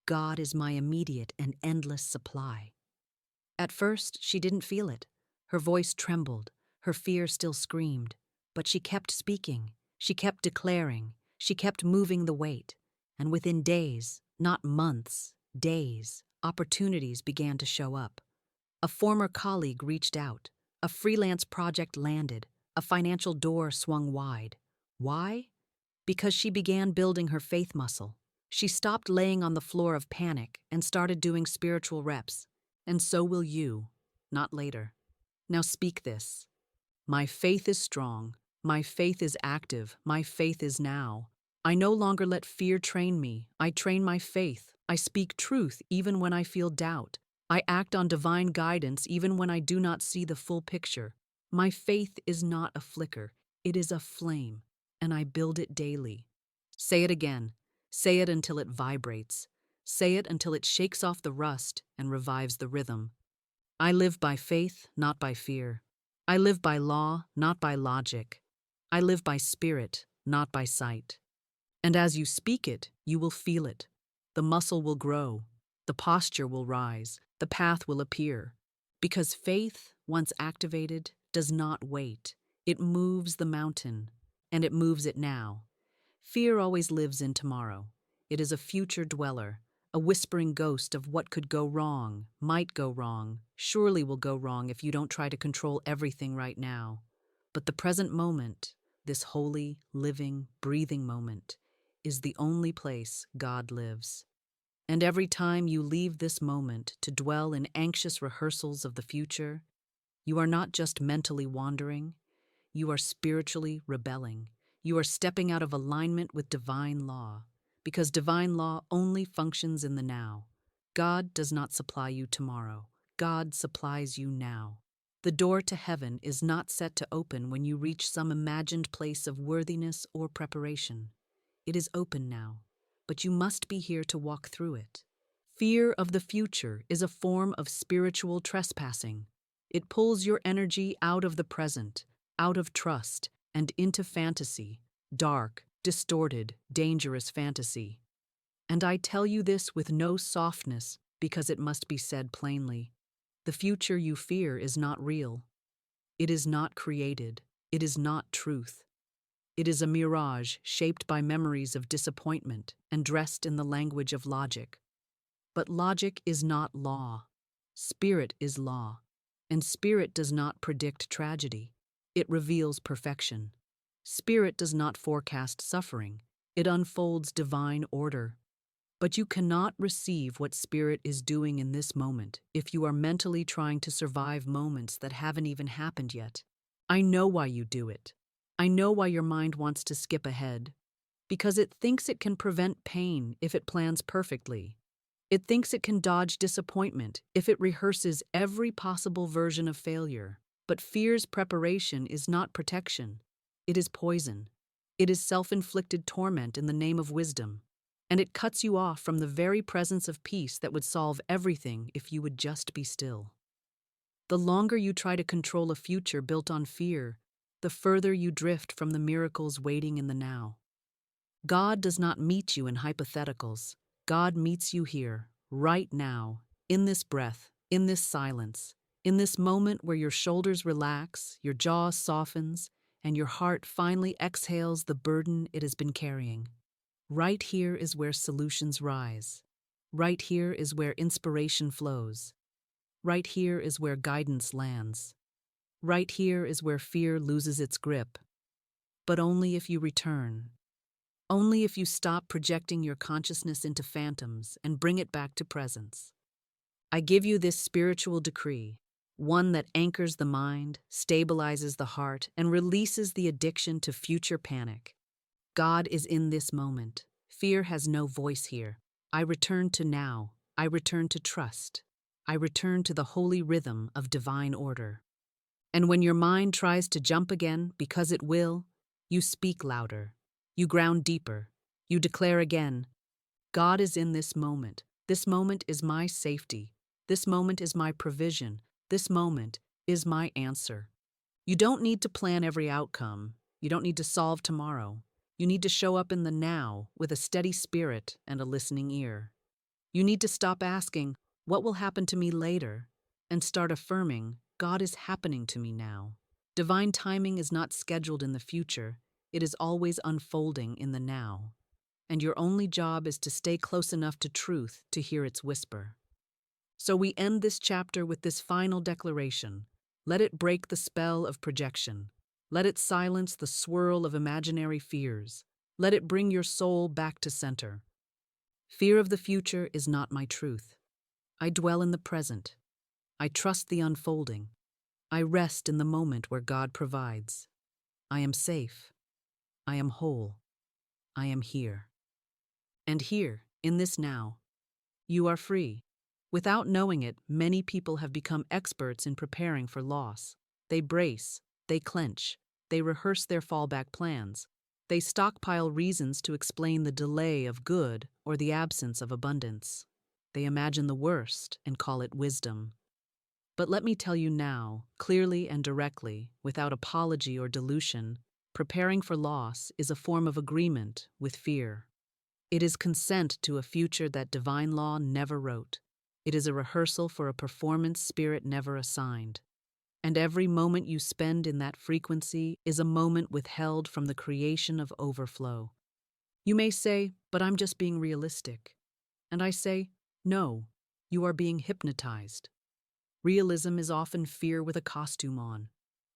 God is my immediate and endless supply. At first, she didn't feel it. Her voice trembled, her fear still screamed, but she kept speaking, she kept declaring, she kept moving the weight. And within days, not months, days, opportunities began to show up. A former colleague reached out, a freelance project landed, a financial door swung wide. Why? Because she began building her faith muscle. She stopped laying on the floor of panic and started doing spiritual reps. And so will you, not later. Now speak this. My faith is strong. My faith is active. My faith is now. I no longer let fear train me. I train my faith. I speak truth even when I feel doubt. I act on divine guidance even when I do not see the full picture. My faith is not a flicker. It is a flame, and I build it daily. Say it again. Say it until it vibrates. Say it until it shakes off the rust and revives the rhythm. I live by faith, not by fear. I live by law, not by logic. I live by spirit, not by sight. And as you speak it, you will feel it. The muscle will grow. The posture will rise. The path will appear. Because faith, once activated, does not wait. It moves the mountain, and it moves it now. Fear always lives in tomorrow. It is a future dweller, a whispering ghost of what could go wrong, might go wrong, surely will go wrong if you don't try to control everything right now. But the present moment, this holy, living, breathing moment, is the only place God lives. And every time you leave this moment to dwell in anxious rehearsals of the future, you are not just mentally wandering, you are spiritually rebelling. You are stepping out of alignment with divine law, because divine law only functions in the now. God does not supply you tomorrow. God supplies you now. The door to heaven is not set to open when you reach some imagined place of worthiness or preparation. It is open now, but you must be here to walk through it. Fear of the future is a form of spiritual trespassing. It pulls your energy out of the present, out of trust, and into fantasy, dark, distorted, dangerous fantasy. And I tell you this with no softness, because it must be said plainly. The future you fear is not real. It is not created. It is not truth. It is a mirage shaped by memories of disappointment and dressed in the language of logic. But logic is not law. Spirit is law. And spirit does not predict tragedy. It reveals perfection. Spirit does not forecast suffering. It unfolds divine order. But you cannot receive what Spirit is doing in this moment if you are mentally trying to survive moments that haven't even happened yet. I know why you do it. I know why your mind wants to skip ahead. because it thinks it can prevent pain if it plans perfectly. It thinks it can dodge disappointment if it rehearses every possible version of failure. But fear's preparation is not protection. It is poison. It is self-inflicted torment in the name of wisdom. And it cuts you off from the very presence of peace that would solve everything if you would just be still. The longer you try to control a future built on fear, the further you drift from the miracles waiting in the now. God does not meet you in hypotheticals. God meets you here, right now, in this breath, in this silence, in this moment where your shoulders relax, your jaw softens, and your heart finally exhales the burden it has been carrying. Right here is where solutions rise. Right here is where inspiration flows. Right here is where guidance lands. Right here is where fear loses its grip. But only if you return. Only if you stop projecting your consciousness into phantoms and bring it back to presence. I give you this spiritual decree, one that anchors the mind, stabilizes the heart, and releases the addiction to future panic. God is in this moment. Fear has no voice here. I return to now. I return to trust. I return to the holy rhythm of divine order. And when your mind tries to jump again, because it will, you speak louder. You ground deeper. You declare again, God is in this moment. This moment is my safety. This moment is my provision. This moment is my answer. You don't need to plan every outcome. You don't need to solve tomorrow. You need to show up in the now with a steady spirit and a listening ear. You need to stop asking, what will happen to me later? And start affirming, God is happening to me now. Divine timing is not scheduled in the future. It is always unfolding in the now. And your only job is to stay close enough to truth to hear its whisper. So we end this chapter with this final declaration. Let it break the spell of projection. Let it silence the swirl of imaginary fears. Let it bring your soul back to center. Fear of the future is not my truth. I dwell in the present. I trust the unfolding. I rest in the moment where God provides. I am safe. I am whole. I am here. And here, in this now, you are free. Without knowing it, many people have become experts in preparing for loss. They brace, they clench, they rehearse their fallback plans. They stockpile reasons to explain the delay of good or the absence of abundance. They imagine the worst and call it wisdom. But let me tell you now, clearly and directly, without apology or dilution, preparing for loss is a form of agreement with fear. It is consent to a future that divine law never wrote. It is a rehearsal for a performance spirit never assigned. And every moment you spend in that frequency is a moment withheld from the creation of overflow. You may say, but I'm just being realistic. And I say, no, you are being hypnotized. Realism is often fear with a costume on.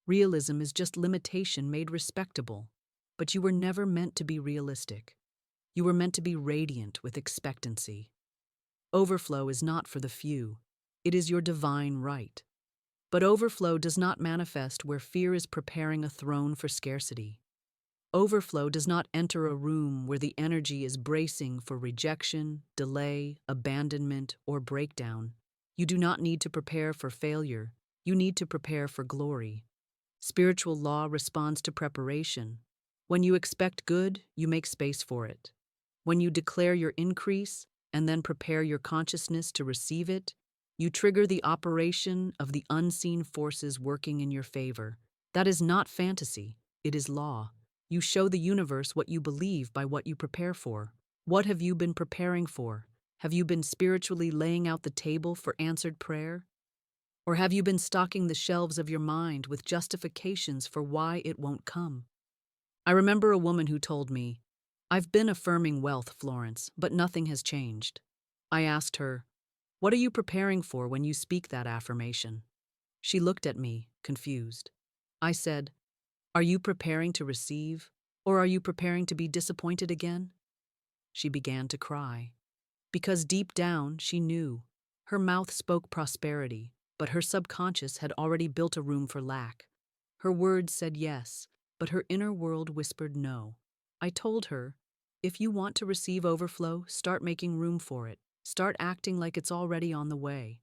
Realism is just limitation made respectable. But you were never meant to be realistic. You were meant to be radiant with expectancy. Overflow is not for the few. It is your divine right. But overflow does not manifest where fear is preparing a throne for scarcity. Overflow does not enter a room where the energy is bracing for rejection, delay, abandonment, or breakdown. You do not need to prepare for failure. You need to prepare for glory. Spiritual law responds to preparation. When you expect good, you make space for it. When you declare your increase and then prepare your consciousness to receive it, you trigger the operation of the unseen forces working in your favor. That is not fantasy, it is law. You show the universe what you believe by what you prepare for. What have you been preparing for? Have you been spiritually laying out the table for answered prayer? Or have you been stocking the shelves of your mind with justifications for why it won't come? I remember a woman who told me, I've been affirming wealth, Florence, but nothing has changed. I asked her, what are you preparing for when you speak that affirmation? She looked at me, confused. I said, are you preparing to receive, or are you preparing to be disappointed again? She began to cry. Because deep down, she knew. Her mouth spoke prosperity, but her subconscious had already built a room for lack. Her words said yes, but her inner world whispered no. I told her, If you want to receive overflow, start making room for it. Start acting like it's already on the way.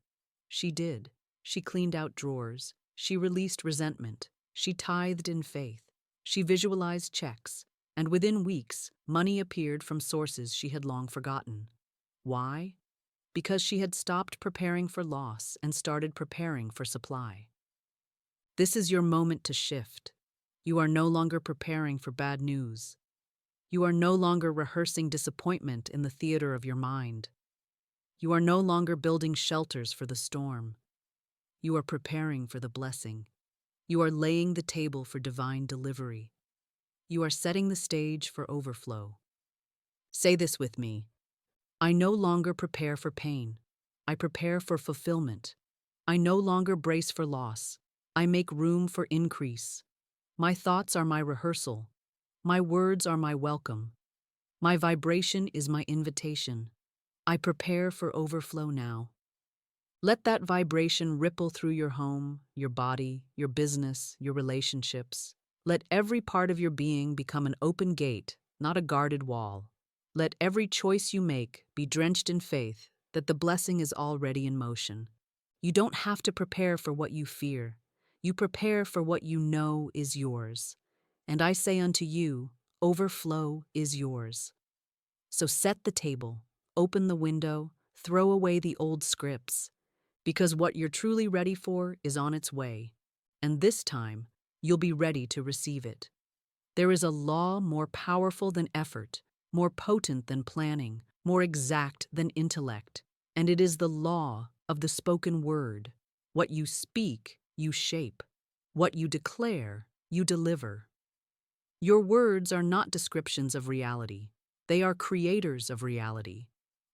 She did. She cleaned out drawers. She released resentment. She tithed in faith. She visualized checks. And within weeks, money appeared from sources she had long forgotten. Why? Because she had stopped preparing for loss and started preparing for supply. This is your moment to shift. You are no longer preparing for bad news. You are no longer rehearsing disappointment in the theater of your mind. You are no longer building shelters for the storm. You are preparing for the blessing. You are laying the table for divine delivery. You are setting the stage for overflow. Say this with me. I no longer prepare for pain. I prepare for fulfillment. I no longer brace for loss. I make room for increase. My thoughts are my rehearsal. My words are my welcome. My vibration is my invitation. I prepare for overflow now. Let that vibration ripple through your home, your body, your business, your relationships. Let every part of your being become an open gate, not a guarded wall. Let every choice you make be drenched in faith that the blessing is already in motion. You don't have to prepare for what you fear. You prepare for what you know is yours. And I say unto you, overflow is yours. So set the table, open the window, throw away the old scripts, because what you're truly ready for is on its way, and this time, you'll be ready to receive it. There is a law more powerful than effort, more potent than planning, more exact than intellect, and it is the law of the spoken word. What you speak, you shape. What you declare, you deliver. Your words are not descriptions of reality. They are creators of reality.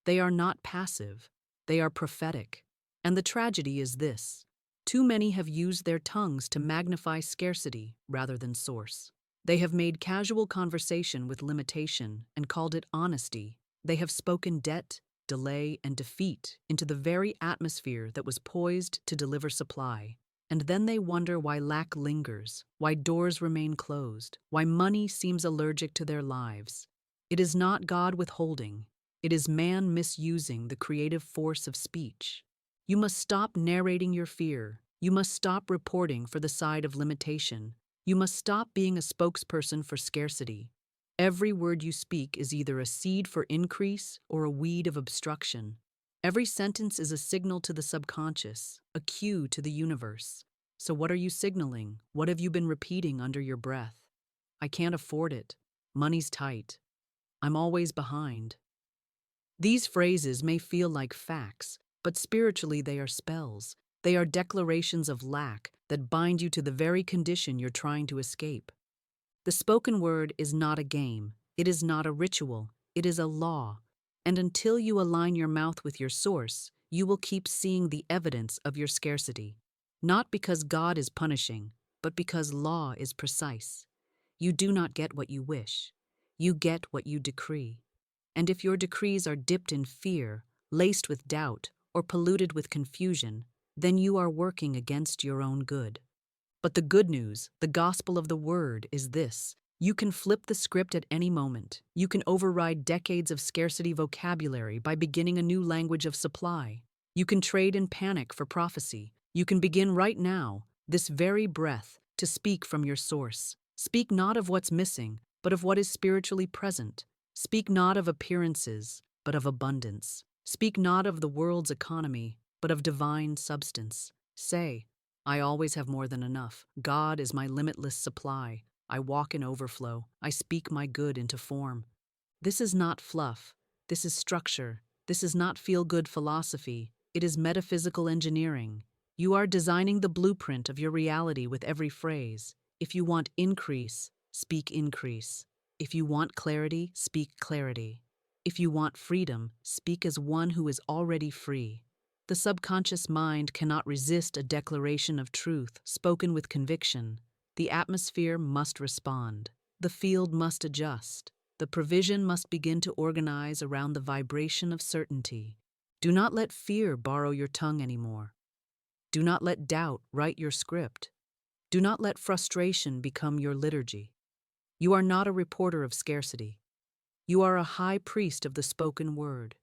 They are not passive. They are prophetic. And the tragedy is this: too many have used their tongues to magnify scarcity rather than source. They have made casual conversation with limitation and called it honesty. They have spoken debt, delay, and defeat into the very atmosphere that was poised to deliver supply. And then they wonder why lack lingers, why doors remain closed, why money seems allergic to their lives. It is not God withholding. It is man misusing the creative force of speech. You must stop narrating your fear. You must stop reporting for the side of limitation. You must stop being a spokesperson for scarcity. Every word you speak is either a seed for increase or a weed of obstruction. Every sentence is a signal to the subconscious, a cue to the universe. So what are you signaling? What have you been repeating under your breath? I can't afford it. Money's tight. I'm always behind. These phrases may feel like facts, but spiritually they are spells. They are declarations of lack that bind you to the very condition you're trying to escape. The spoken word is not a game. It is not a ritual. It is a law. And until you align your mouth with your source, you will keep seeing the evidence of your scarcity. Not because God is punishing, but because law is precise. You do not get what you wish. You get what you decree. And if your decrees are dipped in fear, laced with doubt, or polluted with confusion, then you are working against your own good. But the good news, the gospel of the word, is this: you can flip the script at any moment. You can override decades of scarcity vocabulary by beginning a new language of supply. You can trade in panic for prophecy. You can begin right now, this very breath, to speak from your source. Speak not of what's missing, but of what is spiritually present. Speak not of appearances, but of abundance. Speak not of the world's economy, but of divine substance. Say, I always have more than enough. God is my limitless supply. I walk in overflow. I speak my good into form. This is not fluff. This is structure. This is not feel-good philosophy. It is metaphysical engineering. You are designing the blueprint of your reality with every phrase. If you want increase, speak increase. If you want clarity, speak clarity. If you want freedom, speak as one who is already free. The subconscious mind cannot resist a declaration of truth spoken with conviction. The atmosphere must respond. The field must adjust. The provision must begin to organize around the vibration of certainty. Do not let fear borrow your tongue anymore. Do not let doubt write your script. Do not let frustration become your liturgy. You are not a reporter of scarcity. You are a high priest of the spoken word.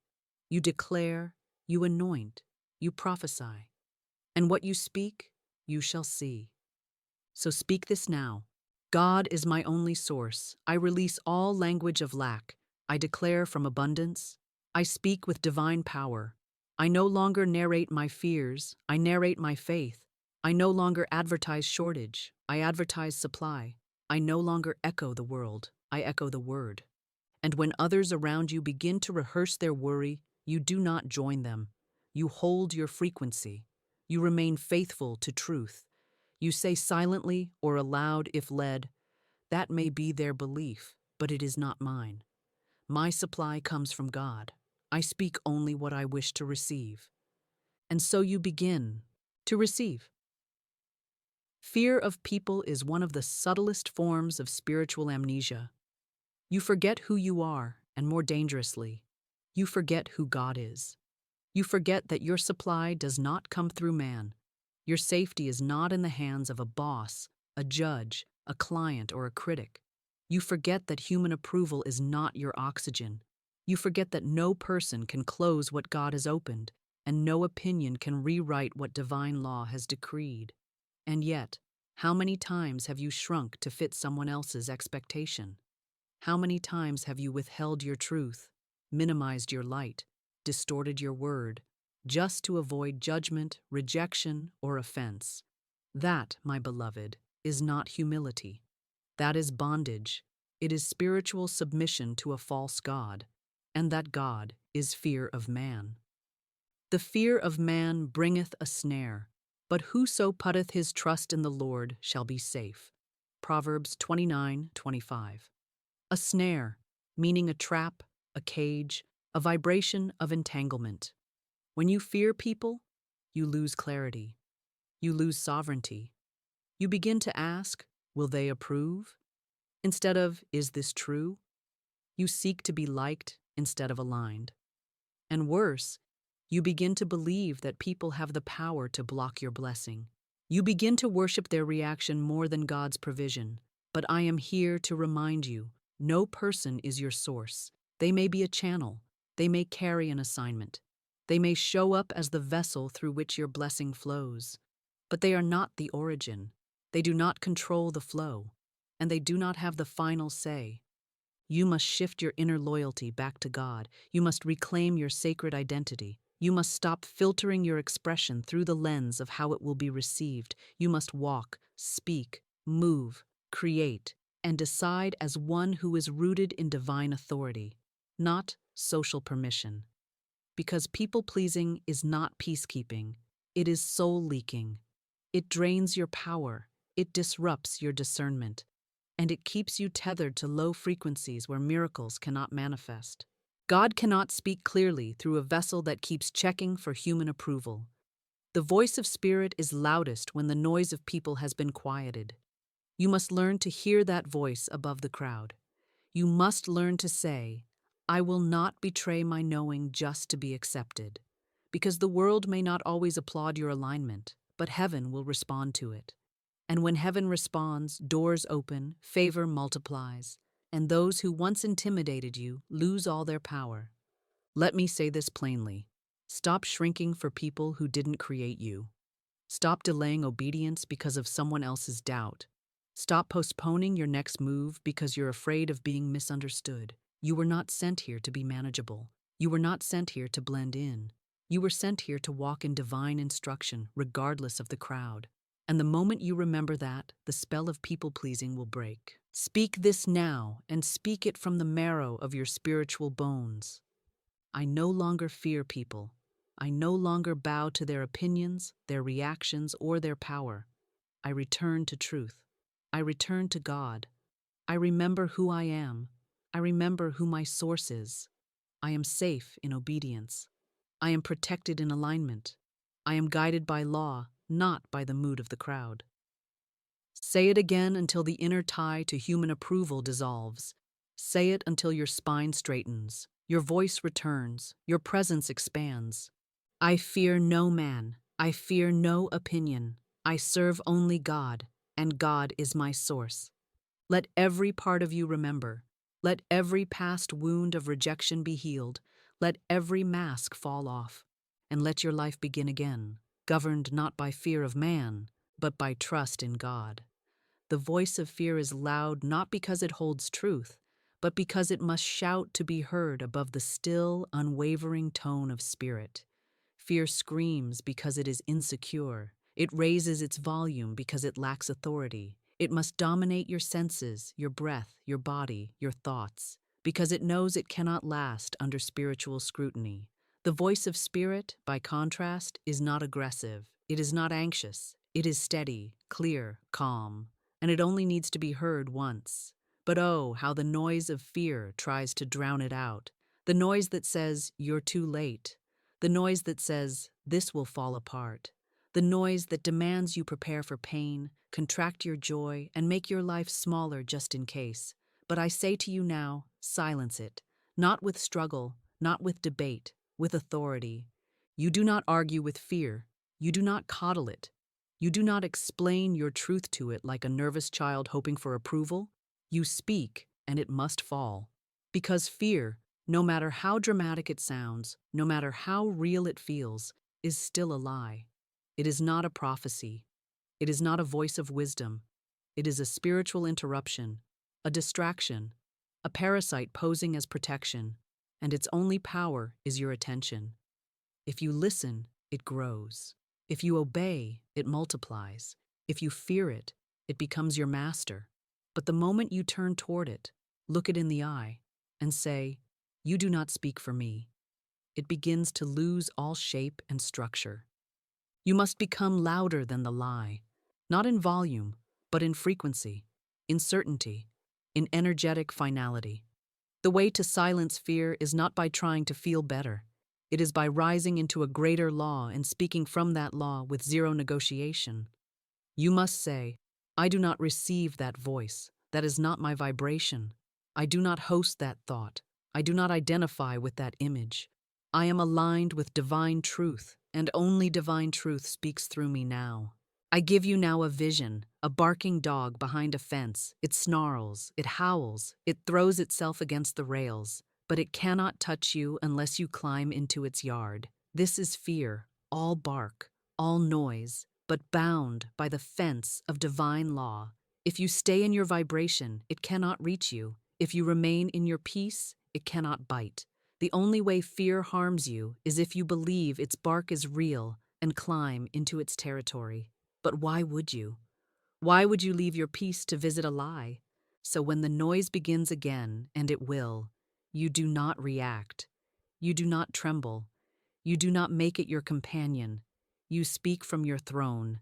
You declare, you anoint, you prophesy. And what you speak, you shall see. So speak this now. God is my only source. I release all language of lack. I declare from abundance. I speak with divine power. I no longer narrate my fears. I narrate my faith. I no longer advertise shortage. I advertise supply. I no longer echo the world. I echo the word. And when others around you begin to rehearse their worry, you do not join them. You hold your frequency. You remain faithful to truth. You say silently or aloud if led, "That may be their belief, but it is not mine. My supply comes from God. I speak only what I wish to receive." And so you begin to receive. Fear of people is one of the subtlest forms of spiritual amnesia. You forget who you are, and more dangerously, you forget who God is. You forget that your supply does not come through man. Your safety is not in the hands of a boss, a judge, a client, or a critic. You forget that human approval is not your oxygen. You forget that no person can close what God has opened, and no opinion can rewrite what divine law has decreed. And yet, how many times have you shrunk to fit someone else's expectation? How many times have you withheld your truth, minimized your light, distorted your word, just to avoid judgment, rejection, or offense? That, my beloved, is not humility. That is bondage. It is spiritual submission to a false god, and that god is fear of man. The fear of man bringeth a snare, but whoso putteth his trust in the Lord shall be safe. Proverbs 29:25. A snare, meaning a trap, a cage, a vibration of entanglement. When you fear people, you lose clarity. You lose sovereignty. You begin to ask, will they approve? Instead of, is this true? You seek to be liked instead of aligned. And worse, you begin to believe that people have the power to block your blessing. You begin to worship their reaction more than God's provision. But I am here to remind you, no person is your source. They may be a channel. They may carry an assignment. They may show up as the vessel through which your blessing flows. But they are not the origin. They do not control the flow. And they do not have the final say. You must shift your inner loyalty back to God. You must reclaim your sacred identity. You must stop filtering your expression through the lens of how it will be received. You must walk, speak, move, create, and decide as one who is rooted in divine authority, not social permission. Because people-pleasing is not peacekeeping, it is soul-leaking. It drains your power, it disrupts your discernment, and it keeps you tethered to low frequencies where miracles cannot manifest. God cannot speak clearly through a vessel that keeps checking for human approval. The voice of spirit is loudest when the noise of people has been quieted. You must learn to hear that voice above the crowd. You must learn to say, I will not betray my knowing just to be accepted. Because the world may not always applaud your alignment, but heaven will respond to it. And when heaven responds, doors open, favor multiplies, and those who once intimidated you lose all their power. Let me say this plainly. Stop shrinking for people who didn't create you. Stop delaying obedience because of someone else's doubt. Stop postponing your next move because you're afraid of being misunderstood. You were not sent here to be manageable. You were not sent here to blend in. You were sent here to walk in divine instruction, regardless of the crowd. And the moment you remember that, the spell of people-pleasing will break. Speak this now, and speak it from the marrow of your spiritual bones. I no longer fear people. I no longer bow to their opinions, their reactions, or their power. I return to truth. I return to God. I remember who I am. I remember who my source is. I am safe in obedience. I am protected in alignment. I am guided by law, not by the mood of the crowd. Say it again until the inner tie to human approval dissolves. Say it until your spine straightens, your voice returns, your presence expands. I fear no man. I fear no opinion. I serve only God, and God is my source. Let every part of you remember, Let every past wound of rejection be healed. Let every mask fall off. And let your life begin again, governed not by fear of man, but by trust in God. The voice of fear is loud not because it holds truth, but because it must shout to be heard above the still, unwavering tone of spirit. Fear screams because it is insecure. It raises its volume because it lacks authority. It must dominate your senses, your breath, your body, your thoughts, because it knows it cannot last under spiritual scrutiny. The voice of spirit, by contrast, is not aggressive. It is not anxious. It is steady, clear, calm, and it only needs to be heard once. But oh, how the noise of fear tries to drown it out. The noise that says, "You're too late." The noise that says, "This will fall apart." The noise that demands you prepare for pain, contract your joy, and make your life smaller just in case. But I say to you now, silence it. Not with struggle, not with debate, with authority. You do not argue with fear. You do not coddle it. You do not explain your truth to it like a nervous child hoping for approval. You speak, and it must fall. Because fear, no matter how dramatic it sounds, no matter how real it feels, is still a lie. It is not a prophecy. It is not a voice of wisdom. It is a spiritual interruption, a distraction, a parasite posing as protection, and its only power is your attention. If you listen, it grows. If you obey, it multiplies. If you fear it, it becomes your master. But the moment you turn toward it, look it in the eye, and say, "You do not speak for me," it begins to lose all shape and structure. You must become louder than the lie, not in volume, but in frequency, in certainty, in energetic finality. The way to silence fear is not by trying to feel better. It is by rising into a greater law and speaking from that law with zero negotiation. You must say, "I do not receive that voice. That is not my vibration. I do not host that thought. I do not identify with that image. I am aligned with divine truth, and only divine truth speaks through me now. I give you now a vision, a barking dog behind a fence. It snarls, it howls, it throws itself against the rails, but it cannot touch you unless you climb into its yard. This is fear, all bark, all noise, but bound by the fence of divine law. If you stay in your vibration, it cannot reach you. If you remain in your peace, it cannot bite. The only way fear harms you is if you believe its bark is real and climb into its territory. But why would you? Why would you leave your peace to visit a lie? So when the noise begins again, and it will, you do not react. You do not tremble. You do not make it your companion. You speak from your throne.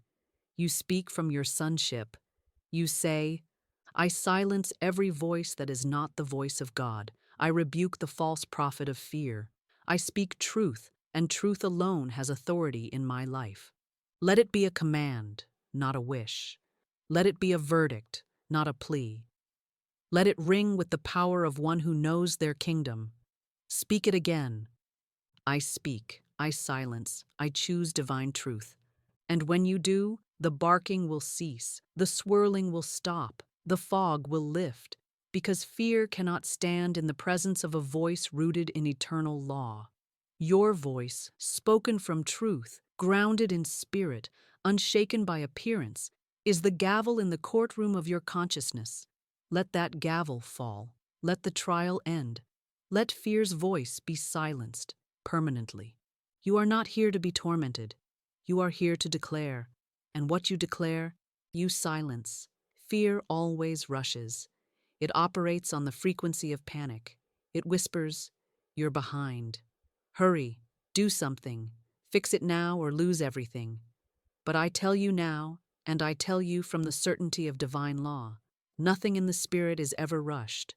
You speak from your sonship. You say, "I silence every voice that is not the voice of God. I rebuke the false prophet of fear. I speak truth, and truth alone has authority in my life." Let it be a command, not a wish. Let it be a verdict, not a plea. Let it ring with the power of one who knows their kingdom. Speak it again. I speak, I silence, I choose divine truth. And when you do, the barking will cease, the swirling will stop, the fog will lift, because fear cannot stand in the presence of a voice rooted in eternal law. Your voice, spoken from truth, grounded in spirit, unshaken by appearance, is the gavel in the courtroom of your consciousness. Let that gavel fall. Let the trial end. Let fear's voice be silenced permanently. You are not here to be tormented. You are here to declare. And what you declare, you silence. Fear always rushes. It operates on the frequency of panic. It whispers, "You're behind. Hurry, do something. Fix it now or lose everything." But I tell you now, and I tell you from the certainty of divine law, nothing in the spirit is ever rushed.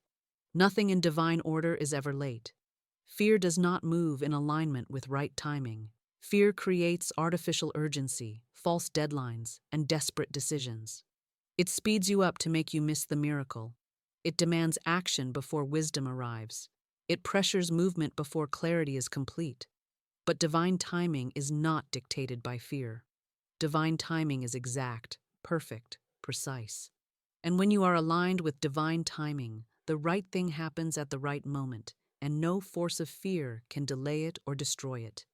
Nothing in divine order is ever late. Fear does not move in alignment with right timing. Fear creates artificial urgency, false deadlines, and desperate decisions. It speeds you up to make you miss the miracle. It demands action before wisdom arrives. It pressures movement before clarity is complete. But divine timing is not dictated by fear. Divine timing is exact, perfect, precise. And when you are aligned with divine timing, the right thing happens at the right moment, and no force of fear can delay it or destroy it.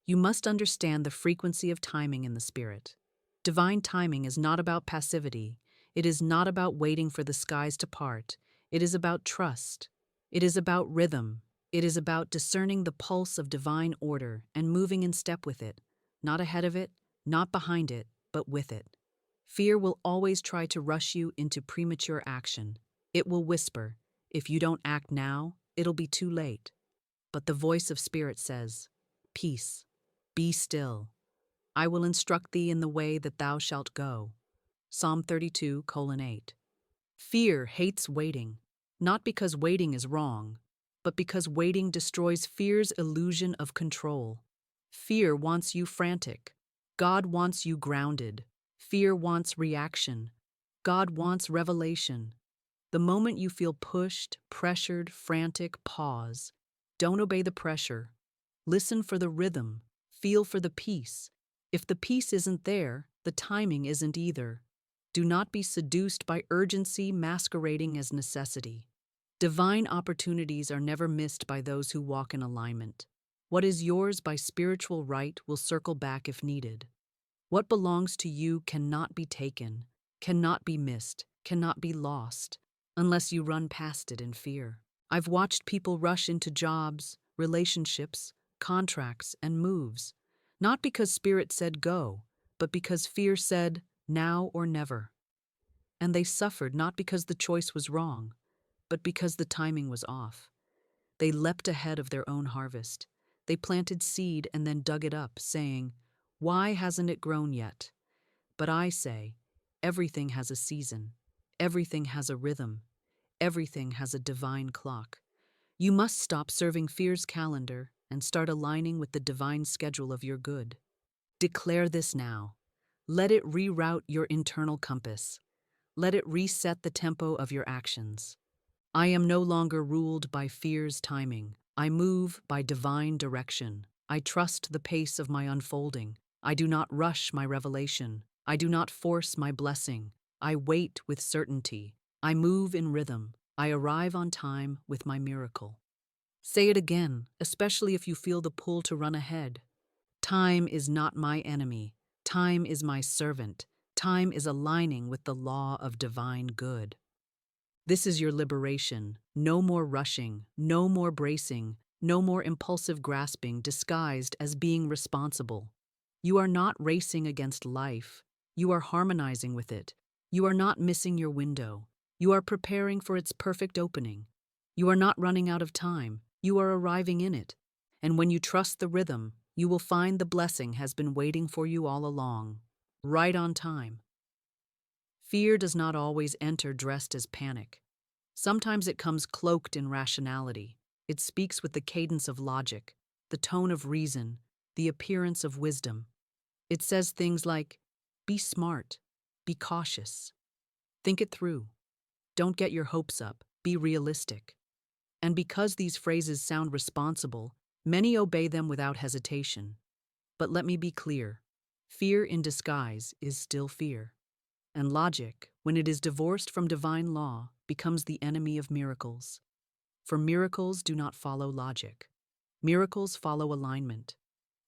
You must understand the frequency of timing in the spirit. Divine timing is not about passivity. It is not about waiting for the skies to part. It is about trust. It is about rhythm. It is about discerning the pulse of divine order and moving in step with it, not ahead of it, not behind it, but with it. Fear will always try to rush you into premature action. It will whisper, if you don't act now, it'll be too late. But the voice of spirit says, peace, be still. I will instruct thee in the way that thou shalt go. Psalm 32:8. Fear hates waiting, not because waiting is wrong, but because waiting destroys fear's illusion of control. Fear wants you frantic. God wants you grounded. Fear wants reaction. God wants revelation. The moment you feel pushed, pressured, frantic, pause. Don't obey the pressure. Listen for the rhythm. Feel for the peace. If the peace isn't there, the timing isn't either. Do not be seduced by urgency masquerading as necessity. Divine opportunities are never missed by those who walk in alignment. What is yours by spiritual right will circle back if needed. What belongs to you cannot be taken, cannot be missed, cannot be lost, unless you run past it in fear. I've watched people rush into jobs, relationships, contracts, and moves, not because spirit said go, but because fear said now or never. And they suffered not because the choice was wrong, but because the timing was off. They leapt ahead of their own harvest. They planted seed and then dug it up, saying, why hasn't it grown yet? But I say, everything has a season. Everything has a rhythm. Everything has a divine clock. You must stop serving fear's calendar and start aligning with the divine schedule of your good. Declare this now. Let it reroute your internal compass. Let it reset the tempo of your actions. I am no longer ruled by fear's timing. I move by divine direction. I trust the pace of my unfolding. I do not rush my revelation. I do not force my blessing. I wait with certainty. I move in rhythm. I arrive on time with my miracle. Say it again, especially if you feel the pull to run ahead. Time is not my enemy. Time is my servant. Time is aligning with the law of divine good. This is your liberation. No more rushing, no more bracing, no more impulsive grasping disguised as being responsible. You are not racing against life. You are harmonizing with it. You are not missing your window. You are preparing for its perfect opening. You are not running out of time. You are arriving in it. And when you trust the rhythm, you will find the blessing has been waiting for you all along, right on time. Fear does not always enter dressed as panic. Sometimes it comes cloaked in rationality. It speaks with the cadence of logic, the tone of reason, the appearance of wisdom. It says things like, be smart, be cautious, think it through, don't get your hopes up, be realistic. And because these phrases sound responsible, many obey them without hesitation. But let me be clear, fear in disguise is still fear. And logic, when it is divorced from divine law, becomes the enemy of miracles. For miracles do not follow logic. Miracles follow alignment.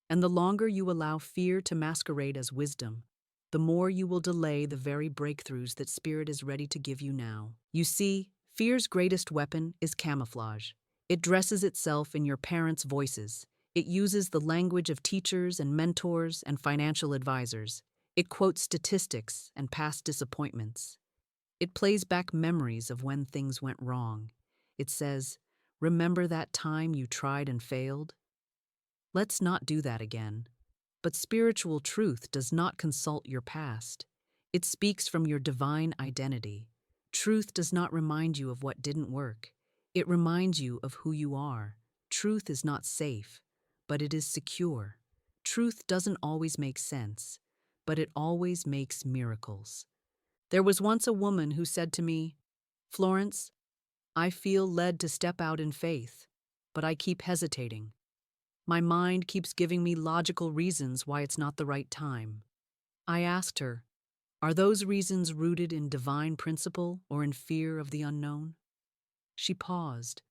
And the longer you allow fear to masquerade as wisdom, the more you will delay the very breakthroughs that Spirit is ready to give you now. You see, fear's greatest weapon is camouflage. It dresses itself in your parents' voices. It uses the language of teachers and mentors and financial advisors. It quotes statistics and past disappointments. It plays back memories of when things went wrong. It says, remember that time you tried and failed? Let's not do that again. But spiritual truth does not consult your past. It speaks from your divine identity. Truth does not remind you of what didn't work. It reminds you of who you are. Truth is not safe, but it is secure. Truth doesn't always make sense, but it always makes miracles. There was once a woman who said to me, Florence, I feel led to step out in faith, but I keep hesitating. My mind keeps giving me logical reasons why it's not the right time. I asked her, are those reasons rooted in divine principle or in fear of the unknown? She paused.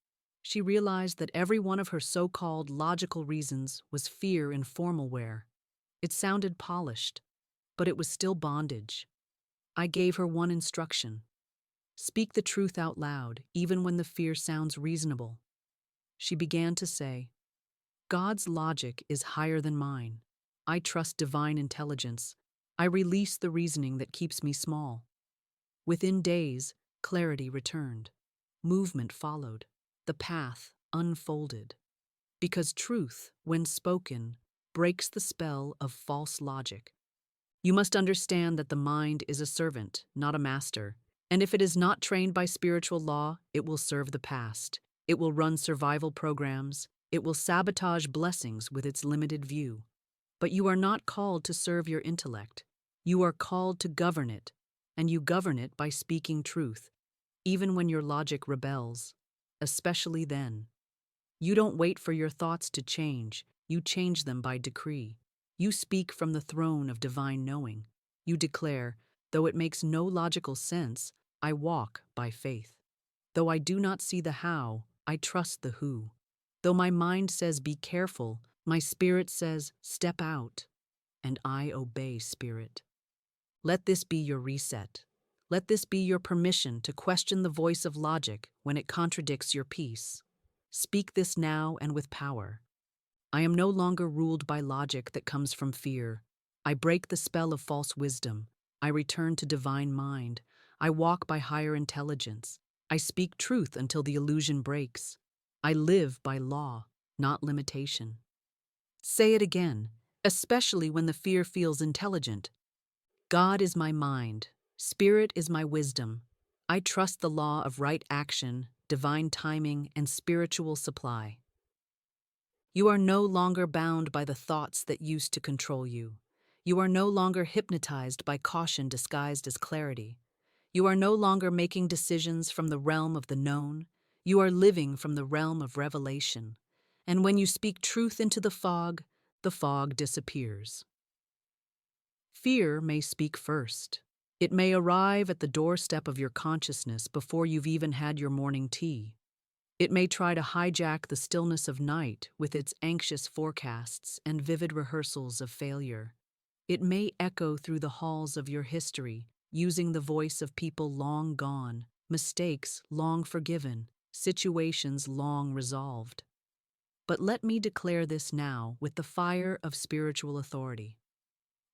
She realized that every one of her so-called logical reasons was fear in formal wear. It sounded polished, but it was still bondage. I gave her one instruction. Speak the truth out loud, even when the fear sounds reasonable. She began to say, God's logic is higher than mine. I trust divine intelligence. I release the reasoning that keeps me small. Within days, clarity returned. Movement followed. The path unfolded. Because truth, when spoken, breaks the spell of false logic. You must understand that the mind is a servant, not a master, and if it is not trained by spiritual law, it will serve the past. It will run survival programs. It will sabotage blessings with its limited view. But you are not called to serve your intellect. You are called to govern it, and you govern it by speaking truth, even when your logic rebels, especially then. You don't wait for your thoughts to change, you change them by decree. You speak from the throne of divine knowing. You declare, though it makes no logical sense, I walk by faith. Though I do not see the how, I trust the who. Though my mind says be careful, my spirit says step out, and I obey spirit. Let this be your reset. Let this be your permission to question the voice of logic when it contradicts your peace. Speak this now and with power. I am no longer ruled by logic that comes from fear. I break the spell of false wisdom. I return to divine mind. I walk by higher intelligence. I speak truth until the illusion breaks. I live by law, not limitation. Say it again, especially when the fear feels intelligent. God is my mind. Spirit is my wisdom. I trust the law of right action, divine timing, and spiritual supply. You are no longer bound by the thoughts that used to control you. You are no longer hypnotized by caution disguised as clarity. You are no longer making decisions from the realm of the known. You are living from the realm of revelation. And when you speak truth into the fog disappears. Fear may speak first. It may arrive at the doorstep of your consciousness before you've even had your morning tea. It may try to hijack the stillness of night with its anxious forecasts and vivid rehearsals of failure. It may echo through the halls of your history, using the voice of people long gone, mistakes long forgiven, situations long resolved. But let me declare this now with the fire of spiritual authority.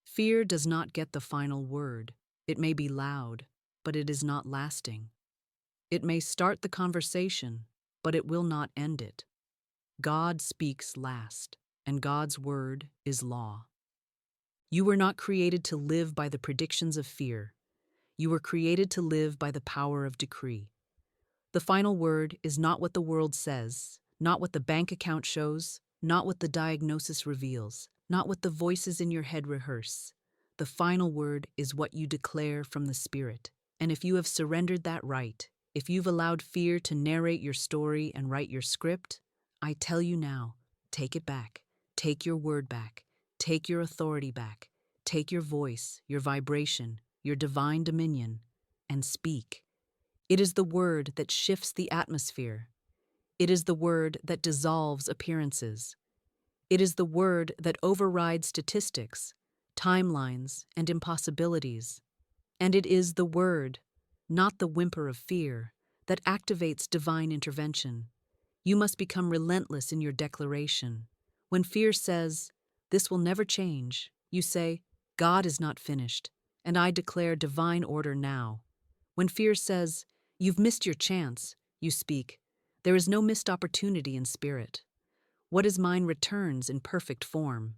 Fear does not get the final word. It may be loud, but it is not lasting. It may start the conversation, but it will not end it. God speaks last, and God's word is law. You were not created to live by the predictions of fear. You were created to live by the power of decree. The final word is not what the world says, not what the bank account shows, not what the diagnosis reveals, not what the voices in your head rehearse. The final word is what you declare from the Spirit. And if you have surrendered that right, if you've allowed fear to narrate your story and write your script, I tell you now, take it back. Take your word back. Take your authority back. Take your voice, your vibration, your divine dominion, and speak. It is the word that shifts the atmosphere. It is the word that dissolves appearances. It is the word that overrides statistics, timelines, and impossibilities. And it is the word, not the whimper of fear, that activates divine intervention. You must become relentless in your declaration. When fear says, "This will never change," you say, "God is not finished, and I declare divine order now." When fear says, "You've missed your chance," you speak, "There is no missed opportunity in spirit. What is mine returns in perfect form."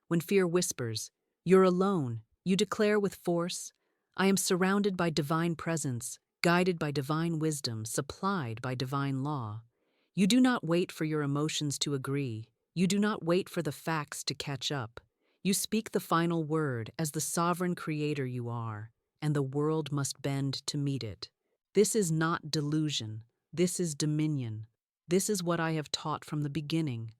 When fear whispers, "You're alone," you declare with force, "I am surrounded by divine presence, guided by divine wisdom, supplied by divine law." You do not wait for your emotions to agree. You do not wait for the facts to catch up. You speak the final word as the sovereign creator you are, and the world must bend to meet it. This is not delusion. This is dominion. This is what I have taught from the beginning.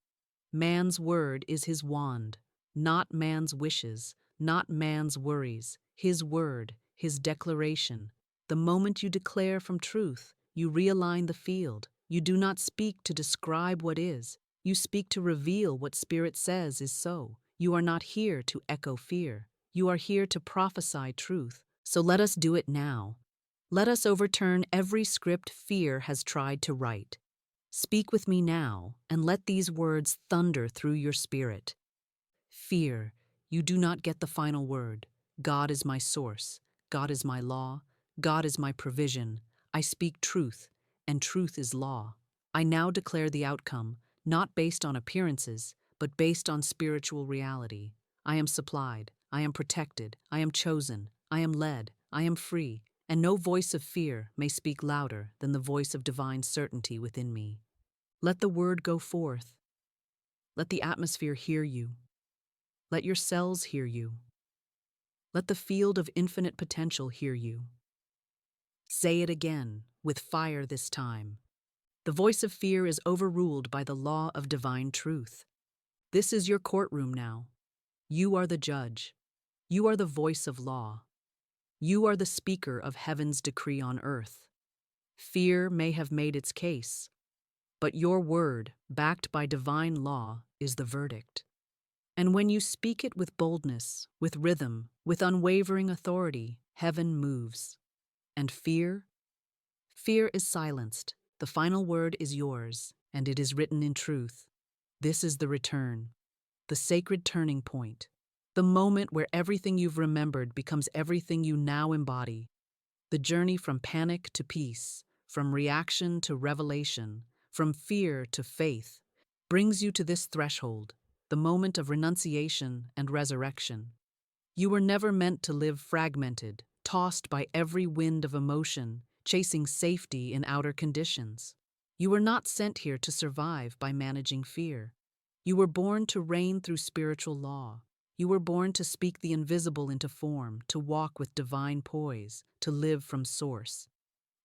Man's word is his wand, not man's wishes, not man's worries. His word, his declaration. The moment you declare from truth, You realign the field. You do not speak to describe what is. You speak to reveal what Spirit says is so. You are not here to echo fear. You are here to prophesy truth. So let us do it now. Let us overturn every script fear has tried to write. Speak with me now, and let these words thunder through your spirit. Fear, you do not get the final word. God is my source. God is my law. God is my provision. I speak truth, and truth is law. I now declare the outcome, not based on appearances, but based on spiritual reality. I am supplied. I am protected. I am chosen. I am led. I am free. And no voice of fear may speak louder than the voice of divine certainty within me. Let the word go forth. Let the atmosphere hear you. Let your cells hear you. Let the field of infinite potential hear you. Say it again, with fire this time. The voice of fear is overruled by the law of divine truth. This is your courtroom now. You are the judge. You are the voice of law. You are the speaker of heaven's decree on earth. Fear may have made its case, but your word, backed by divine law, is the verdict. And when you speak it with boldness, with rhythm, with unwavering authority, heaven moves. And fear? Fear is silenced. The final word is yours, and it is written in truth. This is the return, the sacred turning point, the moment where everything you've remembered becomes everything you now embody. The journey from panic to peace, from reaction to revelation, from fear to faith, brings you to this threshold, the moment of renunciation and resurrection. You were never meant to live fragmented, tossed by every wind of emotion, chasing safety in outer conditions. You were not sent here to survive by managing fear. You were born to reign through spiritual law. You were born to speak the invisible into form, to walk with divine poise, to live from source.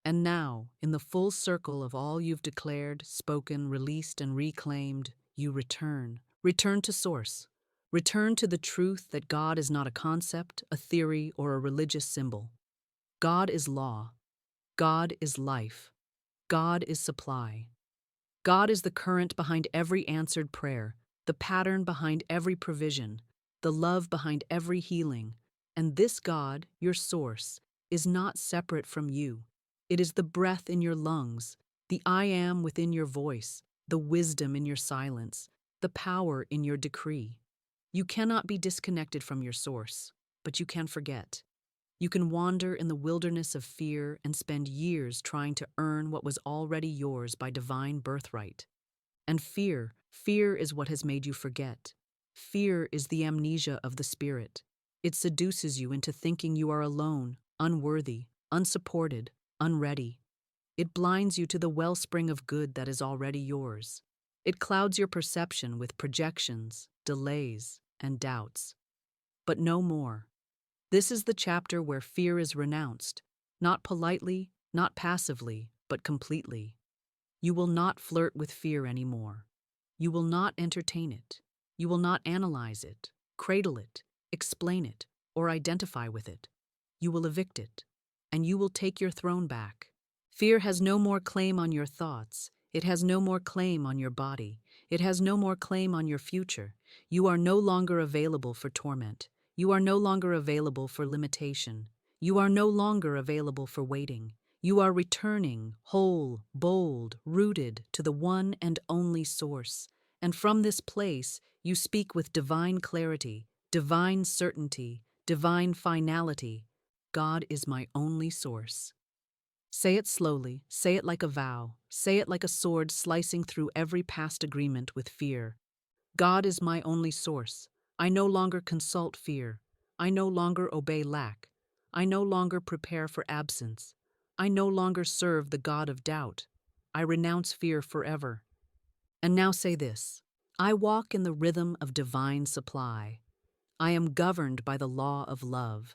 And now, in the full circle of all you've declared, spoken, released, and reclaimed, you return. Return to source. Return to the truth that God is not a concept, a theory, or a religious symbol. God is law. God is life. God is supply. God is the current behind every answered prayer, the pattern behind every provision, the love behind every healing. And this God, your source, is not separate from you. It is the breath in your lungs, the I am within your voice, the wisdom in your silence, the power in your decree. You cannot be disconnected from your source, but you can forget. You can wander in the wilderness of fear and spend years trying to earn what was already yours by divine birthright. And fear is what has made you forget. Fear is the amnesia of the spirit. It seduces you into thinking you are alone, unworthy, unsupported, unready. It blinds you to the wellspring of good that is already yours. It clouds your perception with projections, delays, and doubts. But no more. This is the chapter where fear is renounced, not politely, not passively, but completely. You will not flirt with fear anymore. You will not entertain it. You will not analyze it, cradle it, explain it, or identify with it. You will evict it, and you will take your throne back. Fear has no more claim on your thoughts. It has no more claim on your body. It has no more claim on your future. You are no longer available for torment. You are no longer available for limitation. You are no longer available for waiting. You are returning, whole, bold, rooted to the one and only source. And from this place, you speak with divine clarity, divine certainty, divine finality. God is my only source. Say it slowly, say it like a vow, say it like a sword slicing through every past agreement with fear. God is my only source. I no longer consult fear. I no longer obey lack. I no longer prepare for absence. I no longer serve the God of doubt. I renounce fear forever. And now say this: I walk in the rhythm of divine supply. I am governed by the law of love.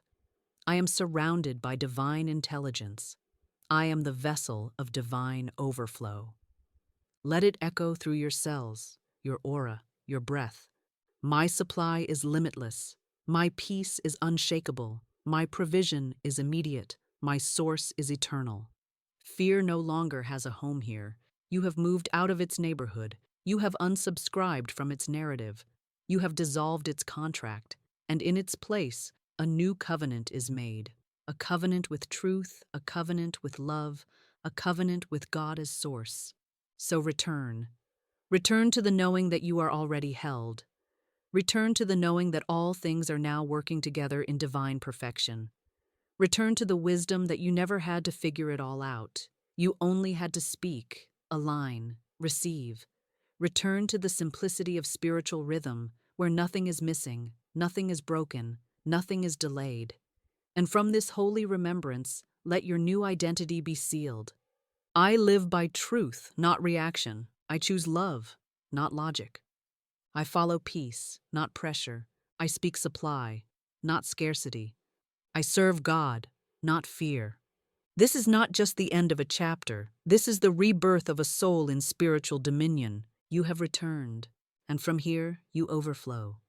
I am surrounded by divine intelligence. I am the vessel of divine overflow. Let it echo through your cells, your aura, your breath. My supply is limitless. My peace is unshakable. My provision is immediate. My source is eternal. Fear no longer has a home here. You have moved out of its neighborhood. You have unsubscribed from its narrative. You have dissolved its contract, and in its place, a new covenant is made. A covenant with truth, a covenant with love, a covenant with God as source. So return. Return to the knowing that you are already held. Return to the knowing that all things are now working together in divine perfection. Return to the wisdom that you never had to figure it all out. You only had to speak, align, receive. Return to the simplicity of spiritual rhythm, where nothing is missing, nothing is broken, nothing is delayed. And from this holy remembrance, let your new identity be sealed. I live by truth, not reaction. I choose love, not logic. I follow peace, not pressure. I speak supply, not scarcity. I serve God, not fear. This is not just the end of a chapter. This is the rebirth of a soul in spiritual dominion. You have returned, and from here you overflow.